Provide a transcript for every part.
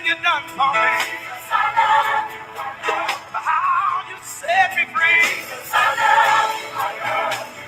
everything you've done for me. Jesus, I love you. For how you set me free. Jesus, I love you.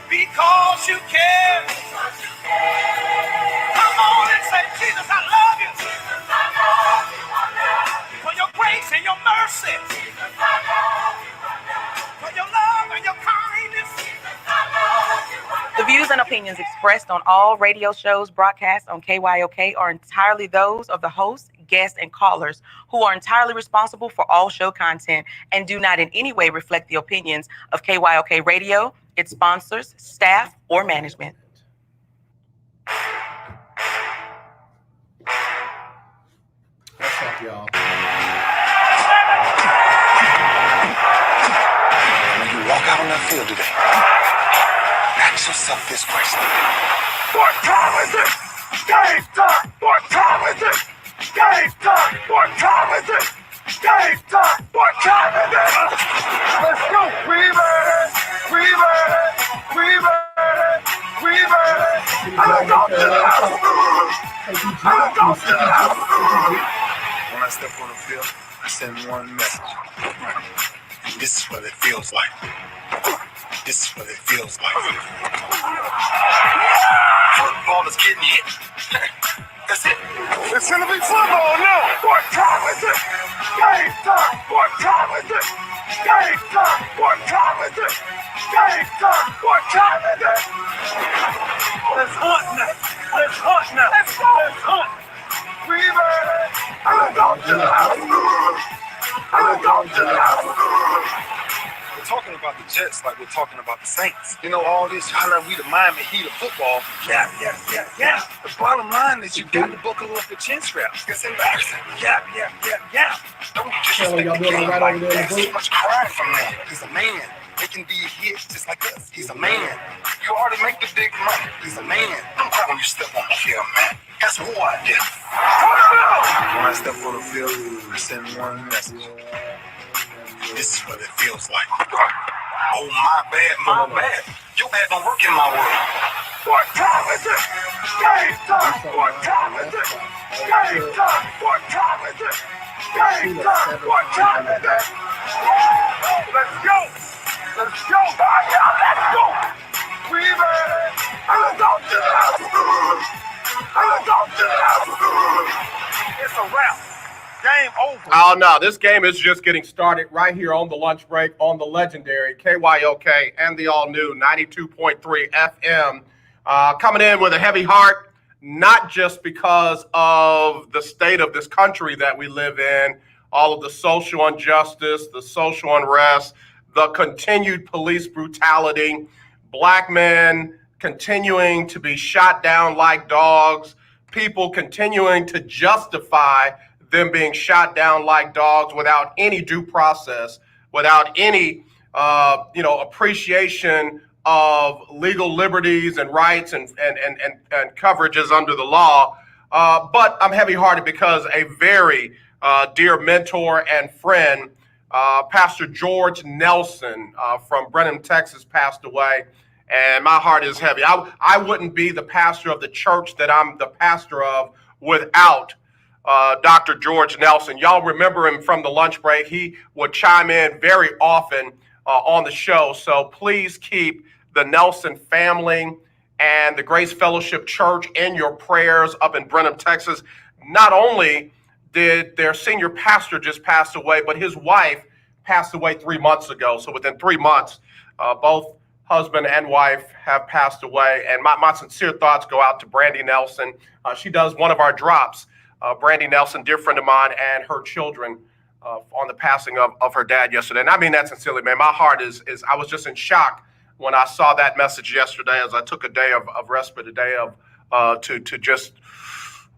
Because you care. Because you care. Come on and say, Jesus, I love you. Jesus, I love you. I love you. For your grace and your mercy. Jesus, I love you. I love you. For your love and your kindness. Jesus, I love you. The views and opinions expressed on all radio shows broadcast on KYOK are entirely those of the hosts, guests, and callers who are entirely responsible for all show content and do not in any way reflect the opinions of KYOK Radio, its sponsors, staff, or management. What's up, y'all? When you walk out on that field today, ask yourself this question. What time is it? Game time! What time is it? Game time! What time is it? Game time! What time is it? Let's go! We ready! We ready! We ready! We ready! I'm going to the house! I'm going to the house! When I step on the field, I send one message. And this is what it feels like. This is what it feels like. Football is getting hit. That's it. It's gonna be football now. What time is it? Game time. What time is it? Game time. What time is it? Game time. What time is it? Let's hunt now. Let's hunt now. Let's go. Let's hunt. We ready? I'm going to the house. I'm going to the house. We're talking about the Jets like we're talking about the Saints. You know, all this hollering we the Miami Heat of football. Yeah. The bottom line is you got to buckle up your chin straps. It's embarrassing. Yeah. Don't disrespect the game like that. Too much crying from that. He's a man. They can be hit just like us. He's a man. You already make the big money. He's a man. I'm proud when you step on the field, man. That's who I did. When I step on the field, I send one message. This is what it feels like. Oh, my bad. Your bad don't work in my world. What time is it? Game time. What time is it? Game time. What time is it? Game time. What time is it? Let's go. Let's go. Let's go. We ready? I'm going to the house. I'm going to the house. It's a wrap. Game over. Oh, no, this game is just getting started right here on the lunch break on the legendary KYOK and the all-new 92.3 FM. Coming in with a heavy heart, not just because of the state of this country that we live in, all of the social injustice, the social unrest, the continued police brutality, black men continuing to be shot down like dogs, people continuing to justify them being shot down like dogs without any due process, without any, appreciation of legal liberties and rights and coverages under the law. But I'm heavy-hearted because a very dear mentor and friend, Pastor George Nelson from Brenham, Texas, passed away. And my heart is heavy. I wouldn't be the pastor of the church that I'm the pastor of without Dr. George Nelson. Y'all remember him from the lunch break. He would chime in very often on the show. So please keep the Nelson family and the Grace Fellowship Church in your prayers up in Brenham, Texas. Not only did their senior pastor just pass away, but his wife passed away 3 months ago. So within 3 months, both husband and wife have passed away. And my sincere thoughts go out to Brandy Nelson. She does one of our drops. Brandy Nelson, dear friend of mine, and her children on the passing of her dad yesterday. And I mean that sincerely, man. My heart is I was just in shock when I saw that message yesterday as I took a day of respite, a day of to just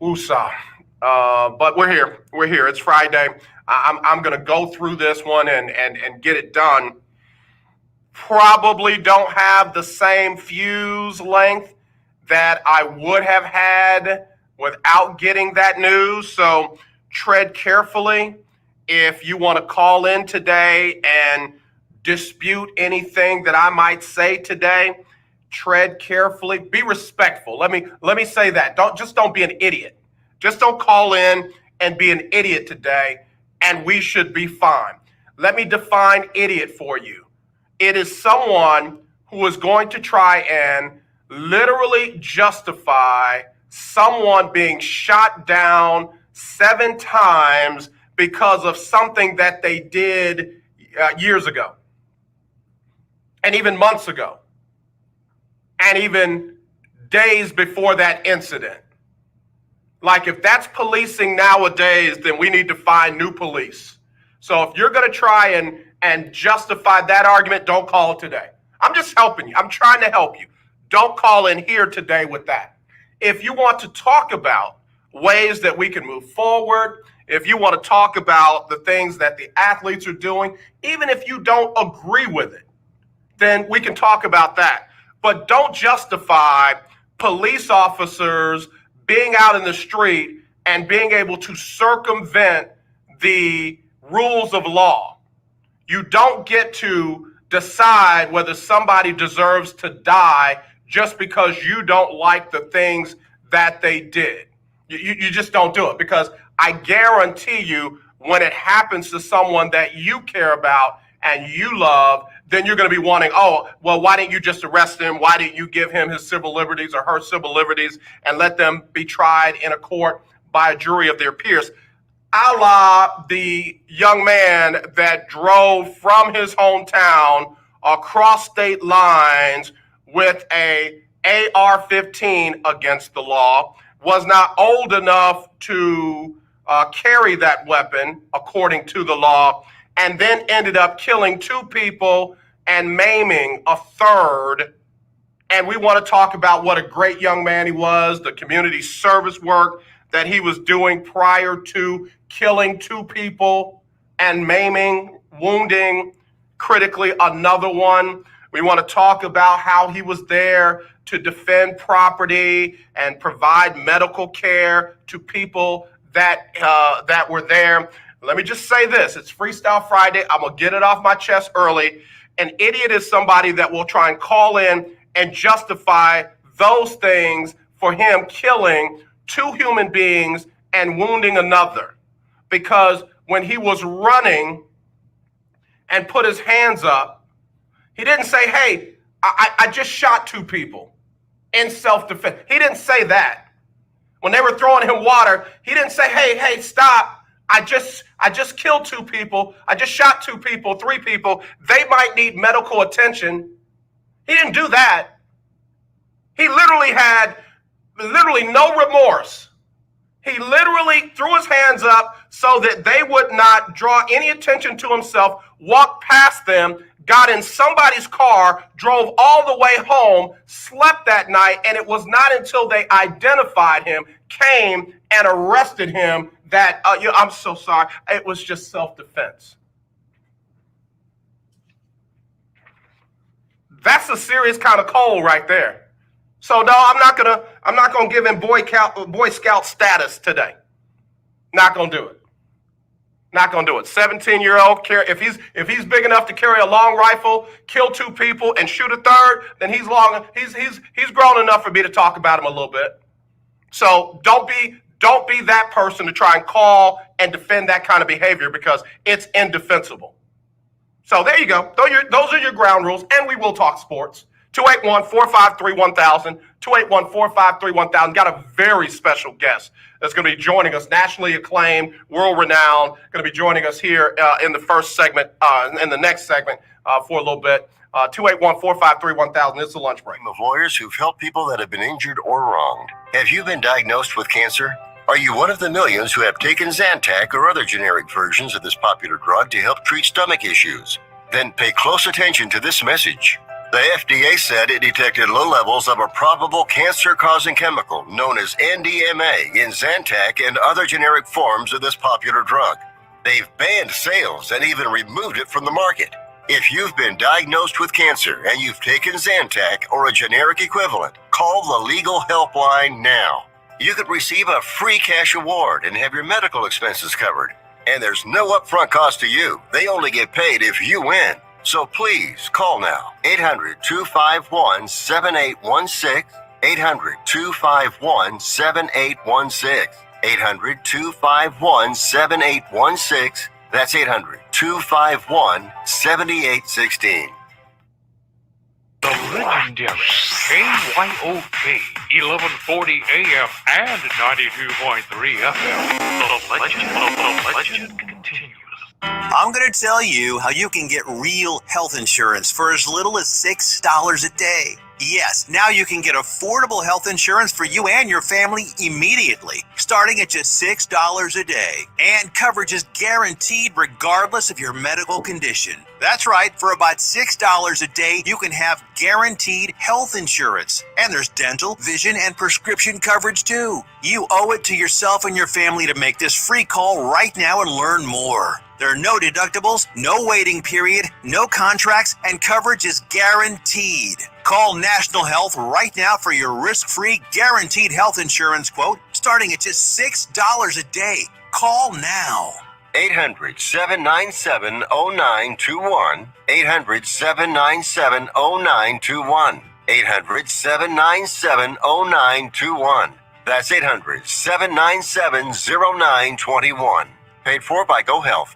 woosah. But we're here. We're here. It's Friday. I'm going to go through this one and get it done. Probably don't have the same fuse length that I would have had without getting that news. So tread carefully. If you want to call in today and dispute anything that I might say today, tread carefully. Be respectful. Let me say that. Don't be an idiot. Just don't call in and be an idiot today, and we should be fine. Let me define idiot for you. It is someone who is going to try and literally justify someone being shot down 7 times because of something that they did years ago, and even months ago, and even days before that incident. Like, if that's policing nowadays, then we need to find new police. So if you're going to try and justify that argument, don't call it today. I'm just helping you. I'm trying to help you. Don't call in here today with that. If you want to talk about ways that we can move forward, if you want to talk about the things that the athletes are doing, even if you don't agree with it, then we can talk about that. But don't justify police officers being out in the street and being able to circumvent the rules of law. You don't get to decide whether somebody deserves to die just because you don't like the things that they did. You just don't do it, because I guarantee you, when it happens to someone that you care about and you love, then you're going to be wanting, oh, well, why didn't you just arrest him? Why didn't you give him his civil liberties or her civil liberties and let them be tried in a court by a jury of their peers? A la the young man that drove from his hometown across state lines with a AR-15 against the law, was not old enough to carry that weapon according to the law, and then ended up killing 2 people and maiming a third. And we want to talk about what a great young man he was, the community service work that he was doing prior to killing 2 people and maiming, wounding critically another one. We want to talk about how he was there to defend property and provide medical care to people that were there. Let me just say this. It's Freestyle Friday. I'm going to get it off my chest early. An idiot is somebody that will try and call in and justify those things for him killing 2 human beings and wounding another. Because when he was running and put his hands up, he didn't say, hey, I just shot 2 people in self-defense. He didn't say that. When they were throwing him water, he didn't say, hey, stop. I just killed 2 people. I just shot 2 people, 3 people. They might need medical attention. He didn't do that. He literally had no remorse. He literally threw his hands up so that they would not draw any attention to himself, walked past them, got in somebody's car, drove all the way home, slept that night, and it was not until they identified him, came and arrested him that, I'm so sorry, it was just self-defense. That's a serious kind of cold right there. So no, I'm not gonna give him Boy Scout status today. Not gonna do it. Not gonna do it. 17-year-old, if he's big enough to carry a long rifle, kill 2 people, and shoot a third, then he's grown enough for me to talk about him a little bit. So don't be that person to try and call and defend that kind of behavior, because it's indefensible. So there you go. Those are your ground rules, and we will talk sports. 281-453-1000, 281-453-1000. Got a very special guest that's going to be joining us, nationally acclaimed, world-renowned, going to be joining us here in the first segment, in the next segment for a little bit. 281-453-1000. It's a lunch break. Of lawyers who've helped people that have been injured or wronged. Have you been diagnosed with cancer? Are you one of the millions who have taken Zantac or other generic versions of this popular drug to help treat stomach issues? Then pay close attention to this message. The FDA said it detected low levels of a probable cancer-causing chemical known as NDMA in Zantac and other generic forms of this popular drug. They've banned sales and even removed it from the market. If you've been diagnosed with cancer and you've taken Zantac or a generic equivalent, call the legal helpline now. You could receive a free cash award and have your medical expenses covered. And there's no upfront cost to you. They only get paid if you win. So please call now. 800-251-7816. 800-251-7816. 800-251-7816. That's 800-251-7816. The legendary KYOK 1140 AM and 92.3 FM. The legend continues. I'm going to tell you how you can get real health insurance for as little as $6 a day. Yes, now you can get affordable health insurance for you and your family immediately, starting at just $6 a day. And coverage is guaranteed regardless of your medical condition. That's right, for about $6 a day, you can have guaranteed health insurance. And there's dental, vision, and prescription coverage too. You owe it to yourself and your family to make this free call right now and learn more. There are no deductibles, no waiting period, no contracts, and coverage is guaranteed. Call National Health right now for your risk-free guaranteed health insurance quote starting at just $6 a day. Call now. 800-797-0921. 800-797-0921. 800-797-0921. That's 800-797-0921. Paid for by GoHealth.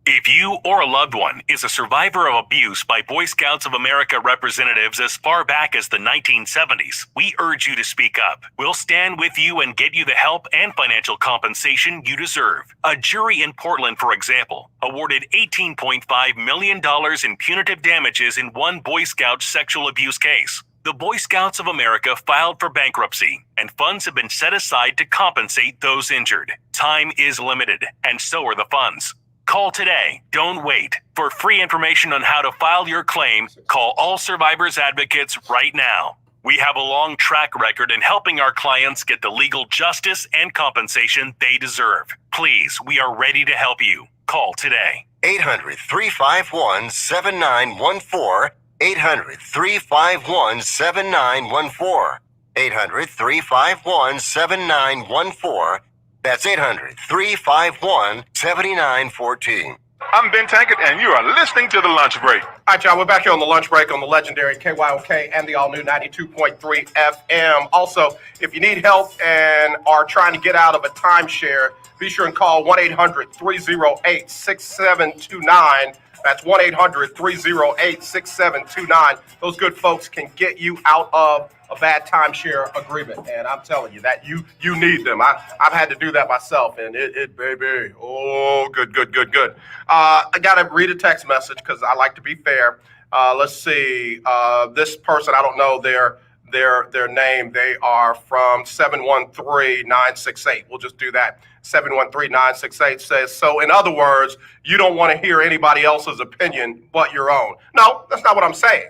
If you or a loved one is a survivor of abuse by Boy Scouts of America representatives as far back as the 1970s, we urge you to speak up. We'll stand with you and get you the help and financial compensation you deserve. A jury in Portland, for example, awarded $18.5 million in punitive damages in one Boy Scout sexual abuse case. The Boy Scouts of America filed for bankruptcy, and funds have been set aside to compensate those injured. Time is limited, and so are the funds. Call today. Don't wait. For free information on how to file your claim, call All Survivors Advocates right now. We have a long track record in helping our clients get the legal justice and compensation they deserve. Please, we are ready to help you. Call today. 800-351-7914. 800-351-7914. 800-351-7914. That's 800-351-7914. I'm Ben Tankett, and you are listening to The Lunch Break. All right, y'all, we're back here on the lunch break on the legendary KYOK and the all-new 92.3 FM. Also, if you need help and are trying to get out of a timeshare, be sure and call 1-800-308-6729. That's 1-800-308-6729. Those good folks can get you out of a bad timeshare agreement. And I'm telling you that you need them. I've had to do that myself, and it baby. Oh, good. I got to read a text message because I like to be fair. Let's see. This person, I don't know their name. They are from 713-968. We'll just do that. 713-968 says, so in other words, you don't want to hear anybody else's opinion but your own. No, that's not what I'm saying.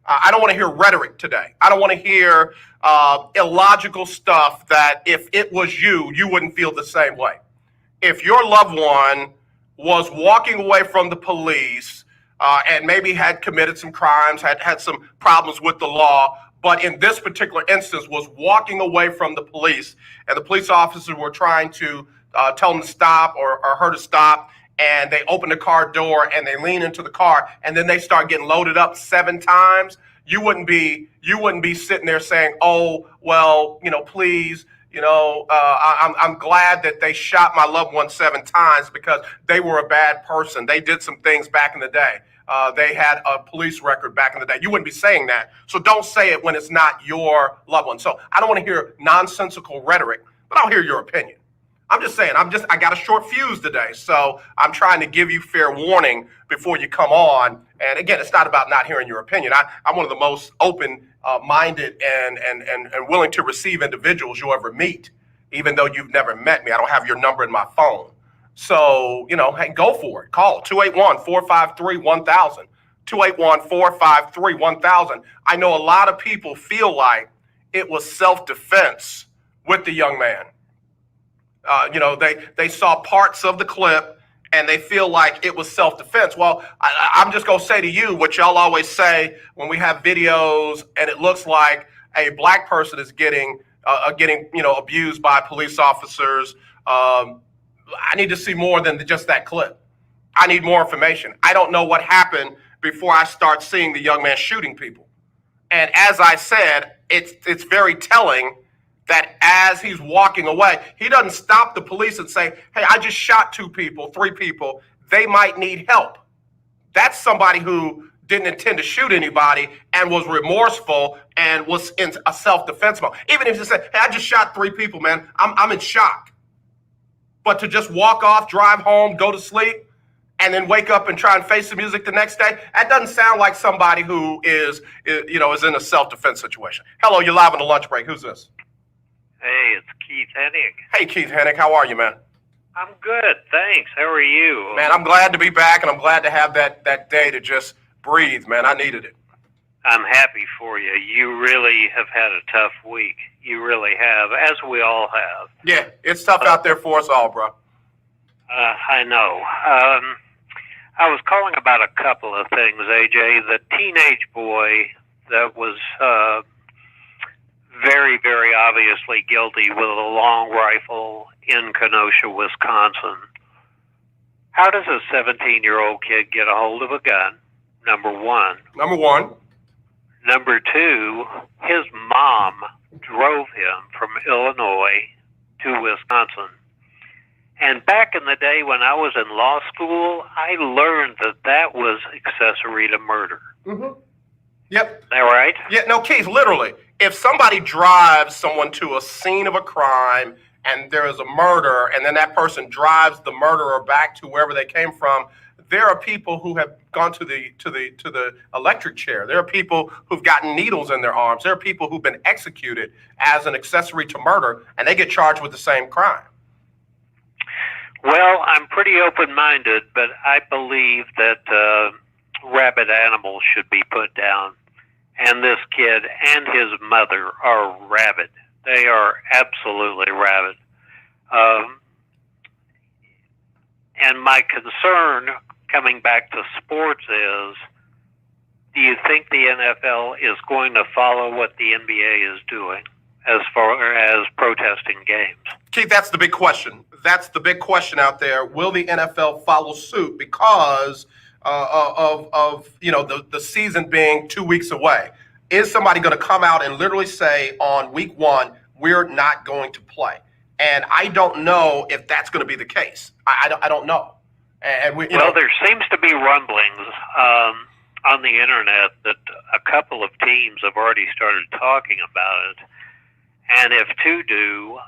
I don't want to hear rhetoric today. I don't want to hear illogical stuff that if it was you wouldn't feel the same way. If your loved one was walking away from the police and maybe had committed some crimes, had some problems with the law, but in this particular instance was walking away from the police, and the police officers were trying to tell them to stop or her to stop, and they open the car door and they lean into the car, and then they start getting loaded up 7 times, you wouldn't be sitting there saying, oh, well, please, I'm glad that they shot my loved one 7 times because they were a bad person. They did some things back in the day. They had a police record back in the day. You wouldn't be saying that. So don't say it when it's not your loved one. So I don't want to hear nonsensical rhetoric, but I'll hear your opinion. I'm just saying, I got a short fuse today. So I'm trying to give you fair warning before you come on. And again, it's not about not hearing your opinion. I'm one of the most open-minded and willing to receive individuals you'll ever meet, even though you've never met me. I don't have your number in my phone. So, hey, go for it. Call 281-453-1000. 281-453-1000. I know a lot of people feel like it was self-defense with the young man. They saw parts of the clip and they feel like it was self-defense. Well, I'm just going to say to you what y'all always say when we have videos and it looks like a black person is getting abused by police officers. I need to see more than just that clip. I need more information. I don't know what happened before I start seeing the young man shooting people. And as I said, it's very telling that as he's walking away, he doesn't stop the police and say, hey, I just shot 2 people, 3 people. They might need help. That's somebody who didn't intend to shoot anybody and was remorseful and was in a self-defense mode. Even if you say, hey, I just shot 3 people, man, I'm in shock. But to just walk off, drive home, go to sleep, and then wake up and try and face the music the next day, that doesn't sound like somebody who is in a self-defense situation. Hello, you're live on the lunch break. Who's this? Hey, it's Keith Hennig. Hey, Keith Hennig, how are you, man? I'm good, thanks. How are you? Man, I'm glad to be back, and I'm glad to have that day to just breathe, man. I needed it. I'm happy for you. You really have had a tough week. You really have, as we all have. Yeah, it's tough out there for us all, bro. I know. I was calling about a couple of things, AJ. The teenage boy that was very, very obviously guilty with a long rifle in Kenosha, Wisconsin. How does a 17-year-old kid get a hold of a gun? Number one. Number one. Number two, his mom drove him from Illinois to Wisconsin. And back in the day when I was in law school, I learned that was accessory to murder. Mm-hmm. Yep. Is that right? Yeah, no, Keith, literally, if somebody drives someone to a scene of a crime and there is a murder, and then that person drives the murderer back to wherever they came from, there are people who have gone to the electric chair. There are people who've gotten needles in their arms. There are people who've been executed as an accessory to murder, and they get charged with the same crime. Well, I'm pretty open-minded, but I believe that rabid animals should be put down. And this kid and his mother are rabid. They are absolutely rabid. And my concern, coming back to sports, is, do you think the NFL is going to follow what the NBA is doing as far as protesting games? Keith, that's the big question. That's the big question out there. Will the NFL follow suit because of the season being 2 weeks away? Is somebody going to come out and literally say on week 1, we're not going to play? And I don't know if that's going to be the case. I don't know. And there seems to be rumblings on the internet that a couple of teams have already started talking about it. And if 2 do,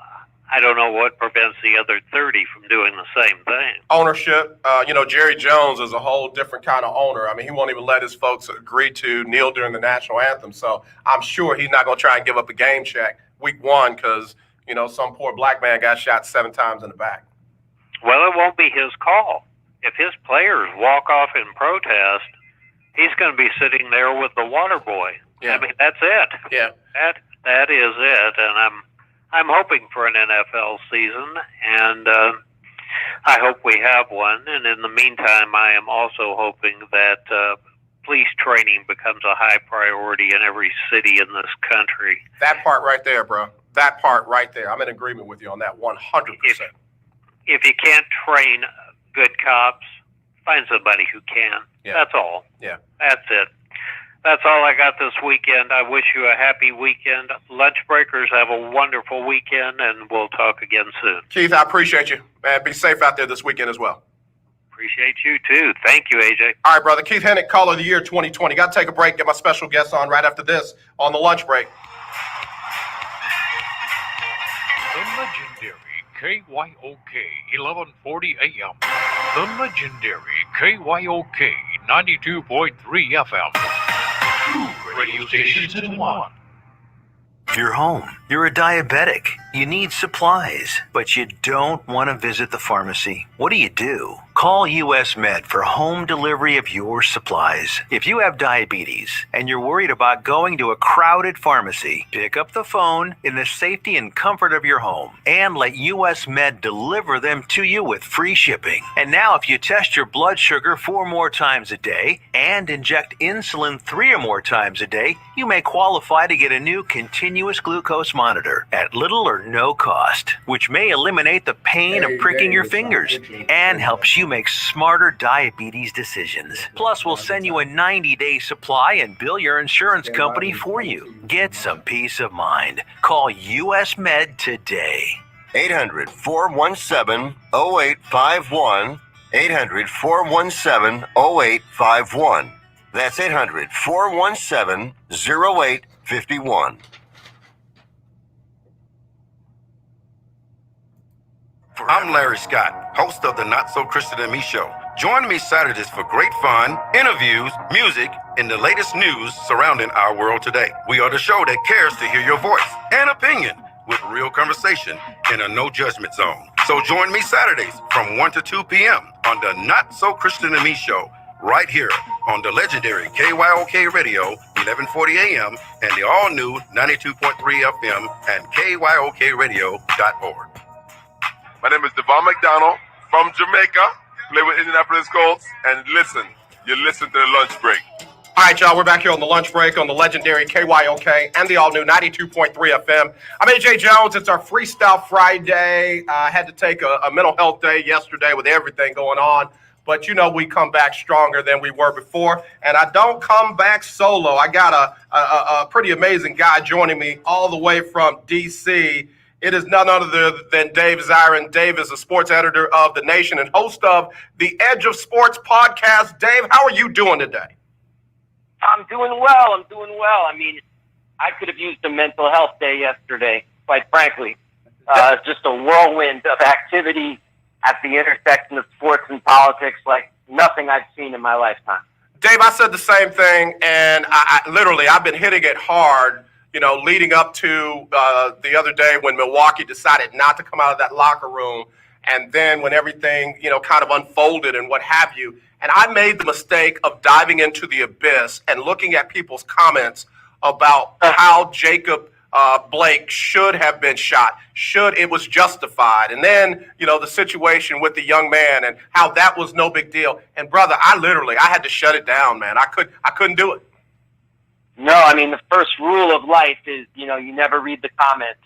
I don't know what prevents the other 30 from doing the same thing. Ownership. Jerry Jones is a whole different kind of owner. I mean, he won't even let his folks agree to kneel during the national anthem. So I'm sure he's not going to try and give up a game check week 1 because, some poor black man got shot 7 times in the back. Well, it won't be his call. If his players walk off in protest, he's going to be sitting there with the water boy. Yeah. I mean, that's it. Yeah. That is it. And I'm hoping for an NFL season, and I hope we have one. And in the meantime, I am also hoping that police training becomes a high priority in every city in this country. That part right there, bro. That part right there. I'm in agreement with you on that 100%. If you can't train good cops, find somebody who can. Yeah. That's all. Yeah. That's it. That's all I got this weekend. I wish you a happy weekend. Lunch breakers, have a wonderful weekend, and we'll talk again soon. Keith, I appreciate you. Man, be safe out there this weekend as well. Appreciate you, too. Thank you, AJ. All right, brother. Keith Hennig, Caller of the Year 2020. Got to take a break, get my special guest on right after this on the lunch break. The legendary KYOK 1140 AM. The legendary KYOK 92.3 FM. 2 radio stations in one. You're home. You're a diabetic. You need supplies, but you don't want to visit the pharmacy. What do? Call US Med for home delivery of your supplies. If you have diabetes and you're worried about going to a crowded pharmacy, pick up the phone in the safety and comfort of your home and let US Med deliver them to you with free shipping. And now if you test your blood sugar 4 more times a day and inject insulin 3 or more times a day, you may qualify to get a new continuous glucose monitor at little or no cost, which may eliminate the pain of pricking your fingers and helps you make smarter diabetes decisions. Plus, we'll send you a 90-day supply and bill your insurance company for you. Get some peace of mind. Call US Med today. 800-417-0851. 800-417-0851. That's 800-417-0851. I'm Larry Scott, host of the Not So Christian and Me show. Join me Saturdays for great fun, interviews, music, and the latest news surrounding our world today. We are the show that cares to hear your voice and opinion with real conversation in a no judgment zone. So join me Saturdays from 1 to 2 p.m. on the Not So Christian and Me show, right here on the legendary KYOK Radio, 1140 a.m. and the all-new 92.3 FM and KYOKradio.org. My name is Devon McDonald from Jamaica, play with Indianapolis Colts, and listen, you listen to the lunch break. All right, y'all, we're back here on the lunch break on the legendary KYOK and the all-new 92.3 FM. I'm AJ Jones. It's our Freestyle Friday. I had to take a mental health day yesterday with everything going on, but you know we come back stronger than we were before, and I don't come back solo. I got a pretty amazing guy joining me all the way from D.C. It is none other than Dave Zirin. Dave is a sports editor of The Nation and host of the Edge of Sports podcast. Dave, how are you doing today? I'm doing well. I mean, I could have used a mental health day yesterday, quite frankly. Just a whirlwind of activity at the intersection of sports and politics like nothing I've seen in my lifetime. Dave, I said the same thing, and I've been hitting it hard, you know, leading up to the other day when Milwaukee decided not to come out of that locker room, and then when everything, you know, kind of unfolded and what have you. And I made the mistake of diving into the abyss and looking at people's comments about how Jacob Blake should have been shot, it was justified. And then, you know, the situation with the young man and how that was no big deal. And brother, I had to shut it down, man. I couldn't do it. No, I mean, the first rule of life is, you know, you never read the comments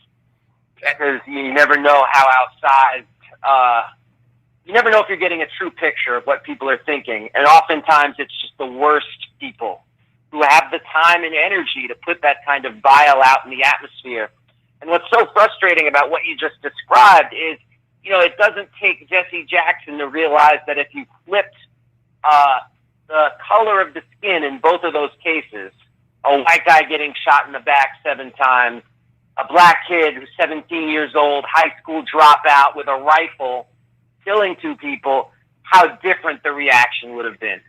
because you never know how outsized, you never know if you're getting a true picture of what people are thinking. And oftentimes it's just the worst people who have the time and energy to put that kind of bile out in the atmosphere. And what's so frustrating about what you just described is, you know, it doesn't take Jesse Jackson to realize that if you flipped the color of the skin in both of those cases, a white guy getting shot in the back 7 times, a black kid who's 17 years old, high school dropout with a rifle, killing 2 people, how different the reaction would have been.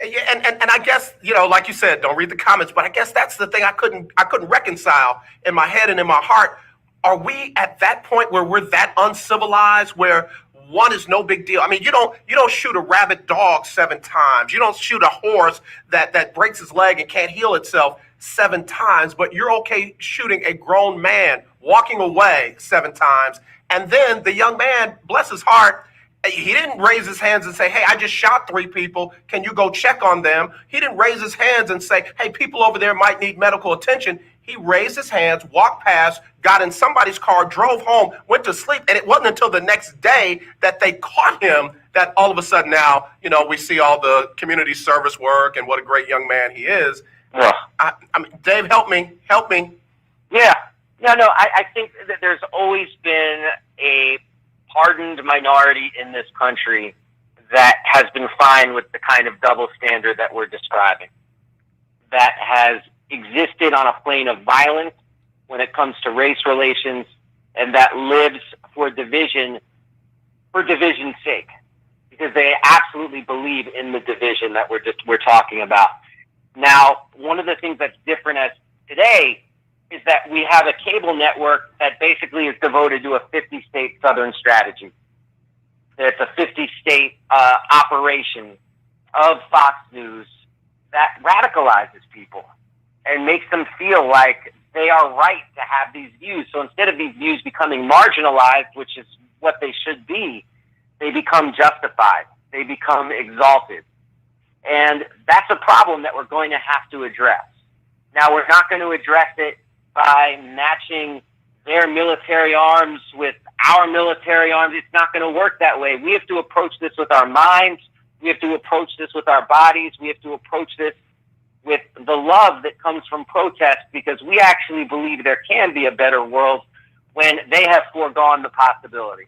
Yeah, and I guess, you know, like you said, don't read the comments, but I guess that's the thing I couldn't reconcile in my head and in my heart. Are we at that point where we're that uncivilized, where one is no big deal? I mean, you don't shoot a rabid dog 7 times. You don't shoot a horse that breaks its leg and can't heal itself 7 times, but you're okay shooting a grown man walking away 7 times. And then the young man, bless his heart, he didn't raise his hands and say, hey, I just shot 3 people. Can you go check on them? He didn't raise his hands and say, hey, people over there might need medical attention. He raised his hands, walked past, got in somebody's car, drove home, went to sleep. And it wasn't until the next day that they caught him that all of a sudden now, you know, we see all the community service work and what a great young man he is. Yeah. I mean, Dave, help me. Yeah. No, I think that there's always been a hardened minority in this country that has been fine with the kind of double standard that we're describing, that has existed on a plane of violence when it comes to race relations, and that lives for division's sake, because they absolutely believe in the division that we're talking about. Now, one of the things that's different as today is that we have a cable network that basically is devoted to a 50-state Southern strategy. It's a 50-state operation of Fox News that radicalizes people and makes them feel like they are right to have these views. So instead of these views becoming marginalized, which is what they should be, they become justified. They become exalted. And that's a problem that we're going to have to address. Now, we're not going to address it by matching their military arms with our military arms. It's not going to work that way. We have to approach this with our minds. We have to approach this with our bodies. We have to approach this with the love that comes from protest, because we actually believe there can be a better world when they have foregone the possibility.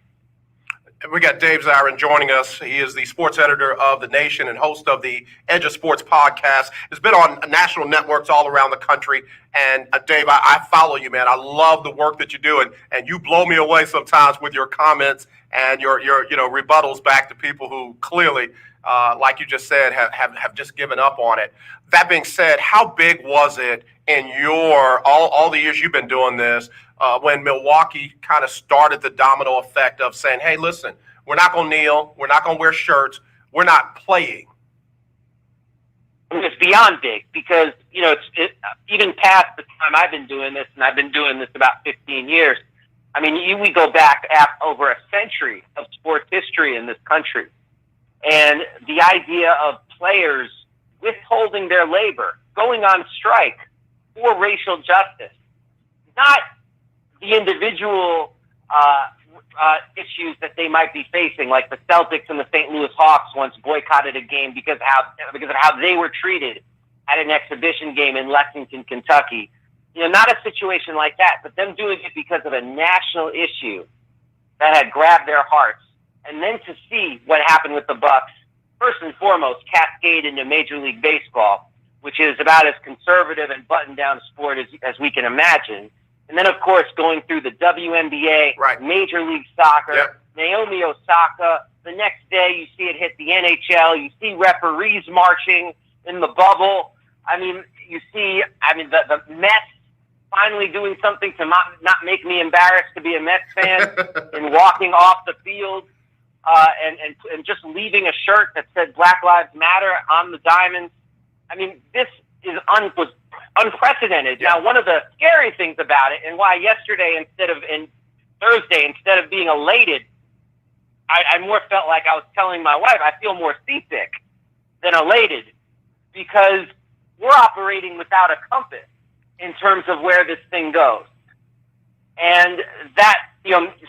We got Dave Zirin joining us. He is the sports editor of The Nation and host of the Edge of Sports podcast. It's been on national networks all around the country. And Dave, I follow you, man. I love the work that you're doing, and you blow me away sometimes with your comments and your rebuttals back to people who clearly, like you just said, have just given up on it. That being said, how big was it in your all the years you've been doing this? When Milwaukee kind of started the domino effect of saying, hey, listen, we're not going to kneel. We're not going to wear shirts. We're not playing. It's beyond big, because, even past the time I've been doing this, and I've been doing this about 15 years. I mean, we go back over a century of sports history in this country. And the idea of players withholding their labor, going on strike for racial justice, not the individual issues that they might be facing, like the Celtics and the St. Louis Hawks once boycotted a game because of how they were treated at an exhibition game in Lexington, Kentucky. Not a situation like that, but them doing it because of a national issue that had grabbed their hearts. And then to see what happened with the Bucks, first and foremost, cascade into Major League Baseball, which is about as conservative and buttoned-down sport as we can imagine. And then, of course, going through the WNBA, right, Major League Soccer, yep, Naomi Osaka. The next day, you see it hit the NHL. You see referees marching in the bubble. I mean, the Mets finally doing something to not make me embarrassed to be a Mets fan and walking off the field and just leaving a shirt that said Black Lives Matter on the diamonds. I mean, this was unprecedented. Yeah. Now, one of the scary things about it, and why yesterday Thursday, instead of being elated, I more felt like I was telling my wife, I feel more seasick than elated, because we're operating without a compass in terms of where this thing goes. And that,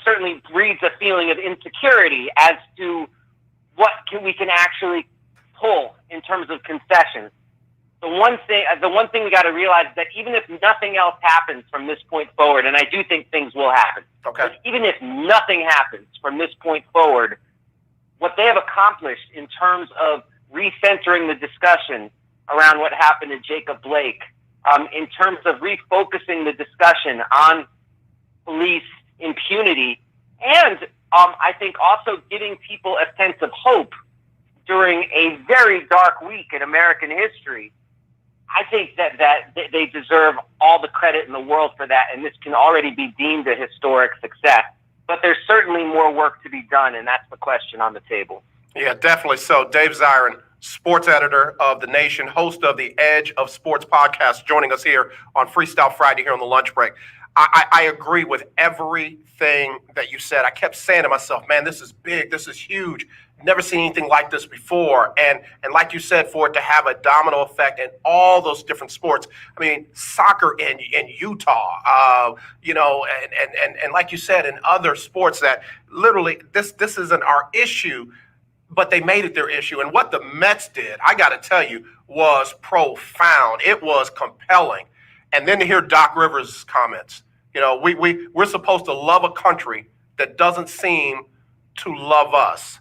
certainly breeds a feeling of insecurity as to what we can actually pull in terms of concessions. The one thing we got to realize is that even if nothing else happens from this point forward, and I do think things will happen, okay, but even if nothing happens from this point forward, what they have accomplished in terms of recentering the discussion around what happened to Jacob Blake, in terms of refocusing the discussion on police impunity, and I think also giving people a sense of hope during a very dark week in American history. I think that they deserve all the credit in the world for that, and this can already be deemed a historic success. But there's certainly more work to be done, and that's the question on the table. Yeah, definitely so. Dave Zirin, sports editor of The Nation, host of the Edge of Sports podcast, joining us here on Freestyle Friday here on the lunch break. I agree with everything that you said. I kept saying to myself, man, this is big. This is huge. Never seen anything like this before. And like you said, for it to have a domino effect in all those different sports. I mean, soccer in Utah, and like you said, in other sports that literally this isn't our issue, but they made it their issue. And what the Mets did, I got to tell you, was profound. It was compelling. And then to hear Doc Rivers' comments, we're supposed to love a country that doesn't seem to love us.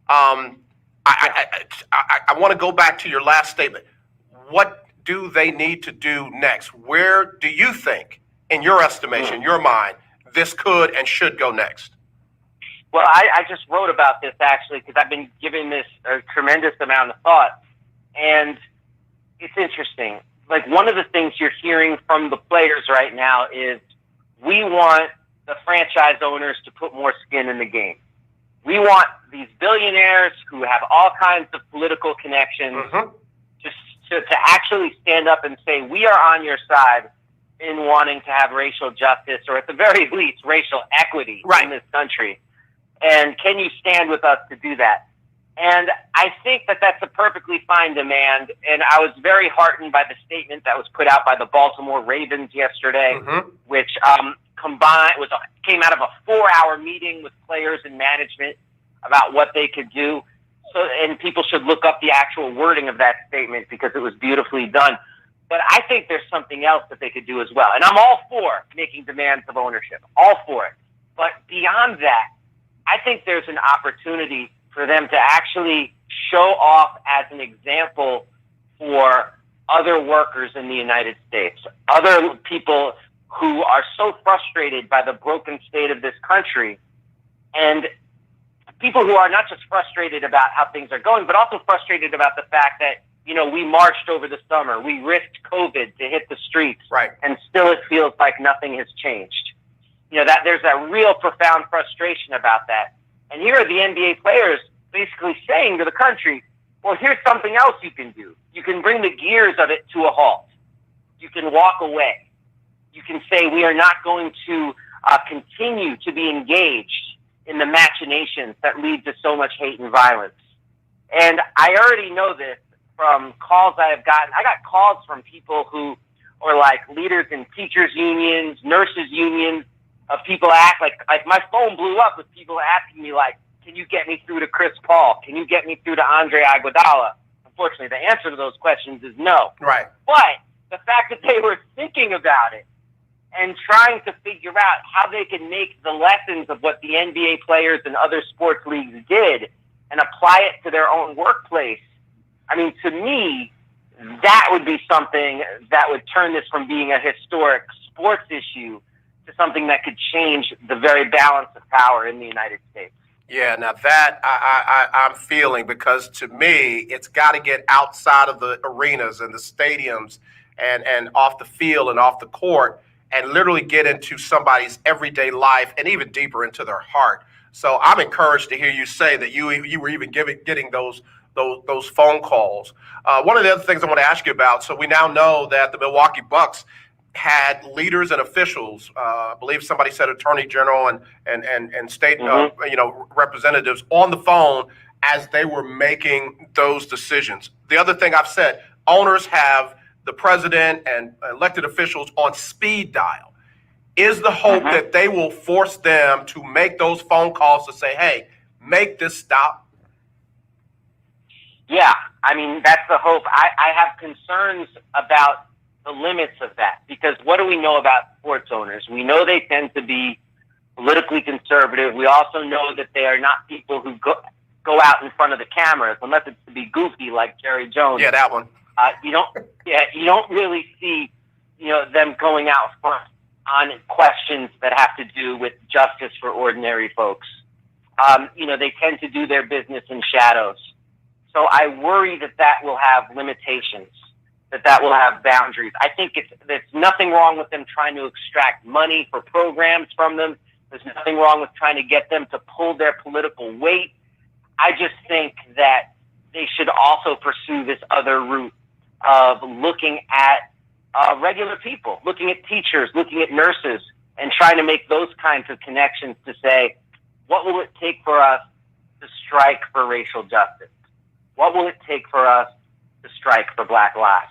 I want to go back to your last statement. What do they need to do next? Where do you think, in your estimation, your mind, this could and should go next? Well, I just wrote about this, actually, because I've been giving this a tremendous amount of thought. And it's interesting. Like, one of the things you're hearing from the players right now is, we want the franchise owners to put more skin in the game. We want these billionaires who have all kinds of political connections to actually stand up and say, we are on your side in wanting to have racial justice, or at the very least, racial equity in this country. And can you stand with us to do that? And I think that that's a perfectly fine demand. And I was very heartened by the statement that was put out by the Baltimore Ravens yesterday, which came out of a 4-hour meeting with players and management about what they could do. So, and people should look up the actual wording of that statement because it was beautifully done. But I think there's something else that they could do as well. And I'm all for making demands of ownership, all for it. But beyond that, I think there's an opportunity for them to actually show off as an example for other workers in the United States, other people who are so frustrated by the broken state of this country, and people who are not just frustrated about how things are going, but also frustrated about the fact that, we marched over the summer, we risked COVID to hit the streets, right, and still it feels like nothing has changed. That there's a real profound frustration about that. And here are the NBA players basically saying to the country, well, here's something else you can do. You can bring the gears of it to a halt. You can walk away. You can say we are not going to continue to be engaged in the machinations that lead to so much hate and violence. And I already know this from calls I have gotten. I got calls from people who are like leaders in teachers' unions, nurses' unions, of people act like my phone blew up with people asking me like, can you get me through to Chris Paul? Can you get me through to Andre Iguodala? Unfortunately, the answer to those questions is no. Right. But the fact that they were thinking about it and trying to figure out how they can make the lessons of what the NBA players and other sports leagues did and apply it to their own workplace, I mean, to me, that would be something that would turn this from being a historic sports issue to something that could change the very balance of power in the United States. Yeah, now that I'm feeling, because to me, it's got to get outside of the arenas and the stadiums and off the field and off the court and literally get into somebody's everyday life and even deeper into their heart. So I'm encouraged to hear you say that you were even getting those phone calls. One of the other things I want to ask you about, so we now know that the Milwaukee Bucks had leaders and officials, I believe somebody said attorney general and state representatives on the phone as they were making those decisions. The other thing I've said, owners have the president and elected officials on speed dial. Is the hope that they will force them to make those phone calls to say, hey, make this stop? Yeah, I mean, that's the hope. I have concerns about the limits of that, because what do we know about sports owners? We know they tend to be politically conservative. We also know that they are not people who go out in front of the cameras unless it's to be goofy like Jerry Jones. Yeah, that one. You don't really see them going out front on questions that have to do with justice for ordinary folks. They tend to do their business in shadows. So I worry that will have limitations, that will have boundaries. I think there's nothing wrong with them trying to extract money for programs from them. There's nothing wrong with trying to get them to pull their political weight. I just think that they should also pursue this other route of looking at regular people, looking at teachers, looking at nurses, and trying to make those kinds of connections to say, what will it take for us to strike for racial justice? What will it take for us to strike for Black lives?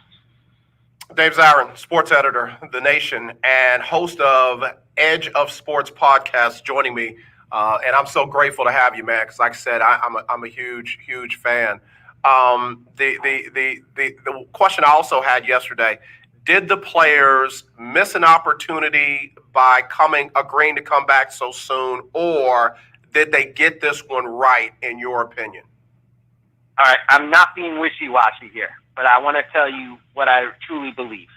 Dave Zirin, sports editor, The Nation, and host of Edge of Sports podcast, joining me. And I'm so grateful to have you, man, because like I said, I'm a huge, huge fan. The question I also had yesterday, did the players miss an opportunity by agreeing to come back so soon, or did they get this one right, in your opinion? All right, I'm not being wishy-washy here, but I want to tell you what I truly believe.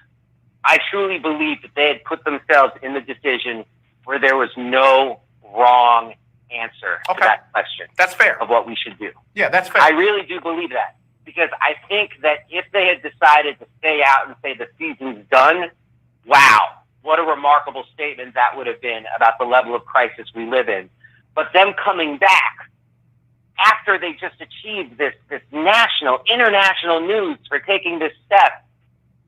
I truly believe that they had put themselves in the decision where there was no wrong answer to that question. That's fair. Of what we should do. Yeah, that's fair. I really do believe that, because I think that if they had decided to stay out and say the season's done, wow, what a remarkable statement that would have been about the level of crisis we live in. But them coming back after they just achieved this national, international news for taking this step,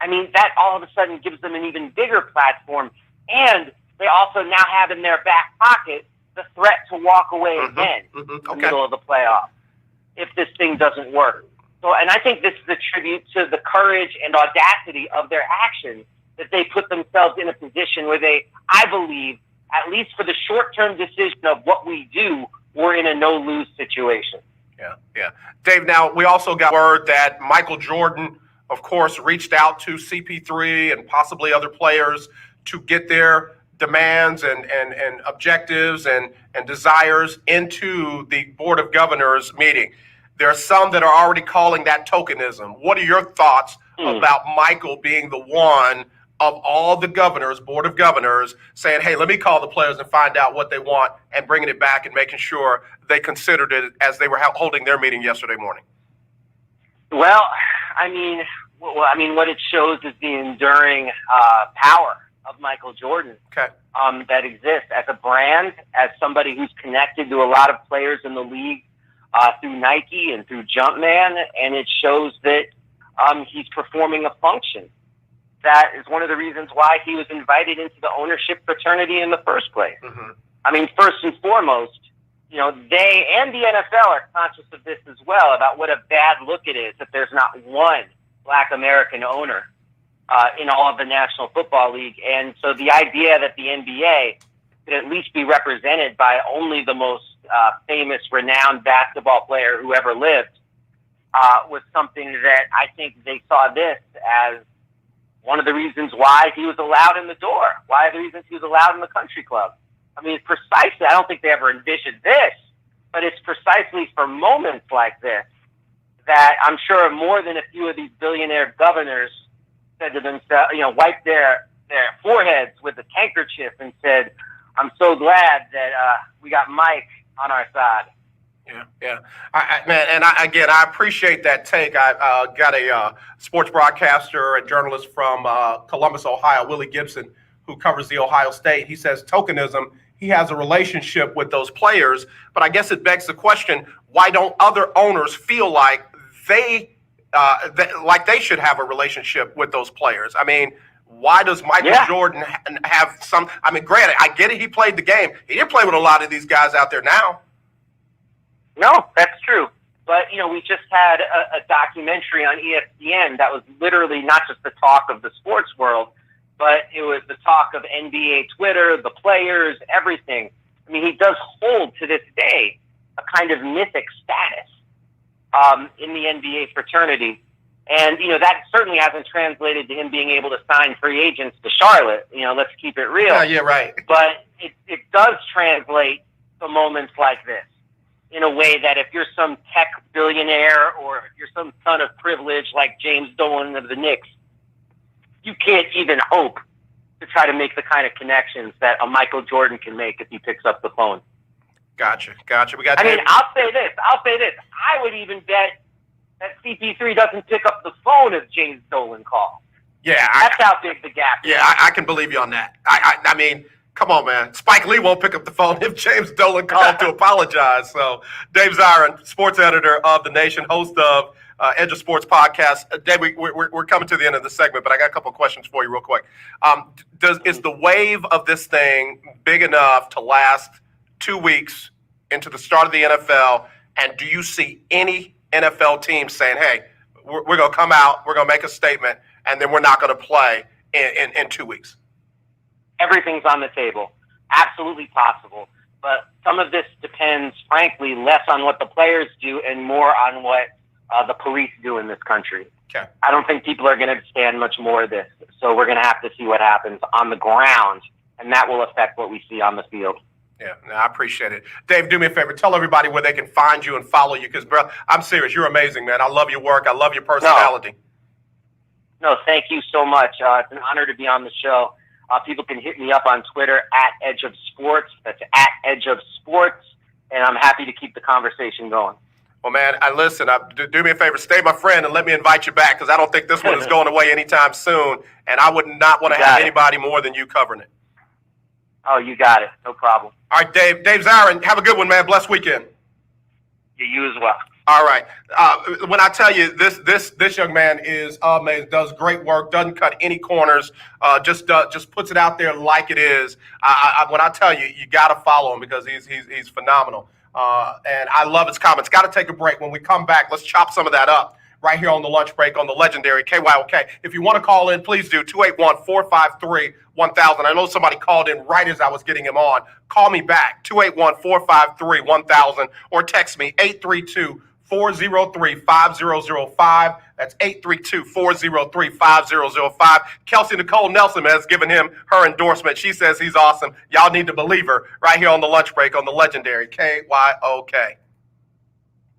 I mean, that all of a sudden gives them an even bigger platform. And they also now have in their back pocket the threat to walk away again in the middle of the playoffs if this thing doesn't work. So, and I think this is a tribute to the courage and audacity of their actions, that they put themselves in a position where they, I believe, at least for the short-term decision of what we do, we're in a no-lose situation. Yeah. Dave, now we also got word that Michael Jordan, of course, reached out to CP3 and possibly other players to get their demands and objectives and desires into the Board of Governors meeting. There are some that are already calling that tokenism. What are your thoughts about Michael being the one of all the governors, Board of Governors, saying, hey, let me call the players and find out what they want and bringing it back and making sure they considered it as they were holding their meeting yesterday morning? Well, I mean, what it shows is the enduring power of Michael Jordan that exists as a brand, as somebody who's connected to a lot of players in the league through Nike and through Jumpman, and it shows that he's performing a function. That is one of the reasons why he was invited into the ownership fraternity in the first place. I mean, first and foremost, they and the NFL are conscious of this as well, about what a bad look it is that there's not one Black American owner in all of the National Football League. And so the idea that the NBA could at least be represented by only the most famous, renowned basketball player who ever lived was something that I think they saw this as one of the reasons why he was allowed in the door, why the reasons he was allowed in the country club. I mean, precisely, I don't think they ever envisioned this, but it's precisely for moments like this that I'm sure more than a few of these billionaire governors said to themselves, wiped their foreheads with a handkerchief and said, I'm so glad that we got Mike on our side. Yeah. I appreciate that take. I got a sports broadcaster and journalist from Columbus, Ohio, Willie Gibson, who covers the Ohio State. He says tokenism, he has a relationship with those players, but I guess it begs the question, why don't other owners feel like they should have a relationship with those players? I mean, why does Michael Jordan have some? I mean, granted, I get it. He played the game. He didn't play with a lot of these guys out there now. No, that's true. But, we just had a documentary on ESPN that was literally not just the talk of the sports world, but it was the talk of NBA Twitter, the players, everything. I mean, he does hold to this day a kind of mythic status in the NBA fraternity. And, that certainly hasn't translated to him being able to sign free agents to Charlotte. Let's keep it real. Yeah, right. But it does translate to moments like this in a way that if you're some tech billionaire or if you're some son of privilege like James Dolan of the Knicks, you can't even hope to try to make the kind of connections that a Michael Jordan can make if he picks up the phone. Gotcha. I'll say this. I would even bet that CP3 doesn't pick up the phone if James Dolan calls. Yeah. That's how big the gap is. Yeah, I can believe you on that. I mean, come on, man. Spike Lee won't pick up the phone if James Dolan called to apologize. So, Dave Zirin, sports editor of The Nation, host of Edge of Sports podcast. Dave, we're coming to the end of the segment, but I got a couple of questions for you real quick. Is the wave of this thing big enough to last 2 weeks into the start of the NFL? And do you see any NFL teams saying, hey, we're going to come out, we're going to make a statement, and then we're not going to play in 2 weeks? Everything's on the table. Absolutely possible. But some of this depends, frankly, less on what the players do and more on what the police do in this country. Okay. I don't think people are going to stand much more of this. So we're going to have to see what happens on the ground, and that will affect what we see on the field. Yeah, no, I appreciate it. Dave, do me a favor. Tell everybody where they can find you and follow you because, bro, I'm serious. You're amazing, man. I love your work. I love your personality. No, thank you so much. It's an honor to be on the show. People can hit me up on Twitter at Edge of Sports. That's at Edge of Sports. And I'm happy to keep the conversation going. Well, man, do me a favor. Stay my friend and let me invite you back because I don't think this one is going away anytime soon. And I would not want to have anybody more than you covering it. Oh, you got it. No problem. All right, Dave Zirin, have a good one, man. Blessed weekend. Yeah, you as well. All right. When I tell you this young man is amazing, does great work, doesn't cut any corners, just puts it out there like it is. When I tell you, you got to follow him because he's phenomenal. And I love his comments. Got to take a break. When we come back, let's chop some of that up. right here on the lunch break on the legendary KYOK. If you want to call in, please do 281-453-1000. I know somebody called in right as I was getting him on. Call me back, 281-453-1000, or text me 832-403-5005. That's 832-403-5005. Kelsey Nicole Nelson has given him her endorsement. She says he's awesome. Y'all need to believe her right here on the lunch break on the legendary KYOK.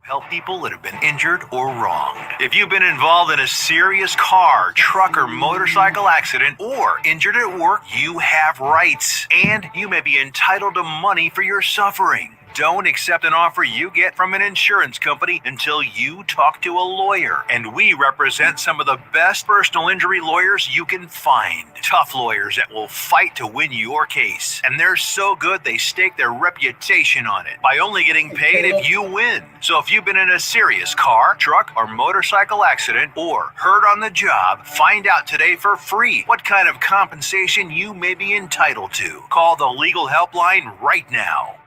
Help people that have been injured or wronged. If you've been involved in a serious car, truck, or motorcycle accident, or injured at work, you have rights, and you may be entitled to money for your suffering. Don't accept an offer you get from an insurance company until you talk to a lawyer. And we represent some of the best personal injury lawyers you can find. Tough lawyers that will fight to win your case. And they're so good they stake their reputation on it by only getting paid if you win. So if you've been in a serious car, truck, or motorcycle accident, or hurt on the job, find out today for free what kind of compensation you may be entitled to. Call the legal helpline right now.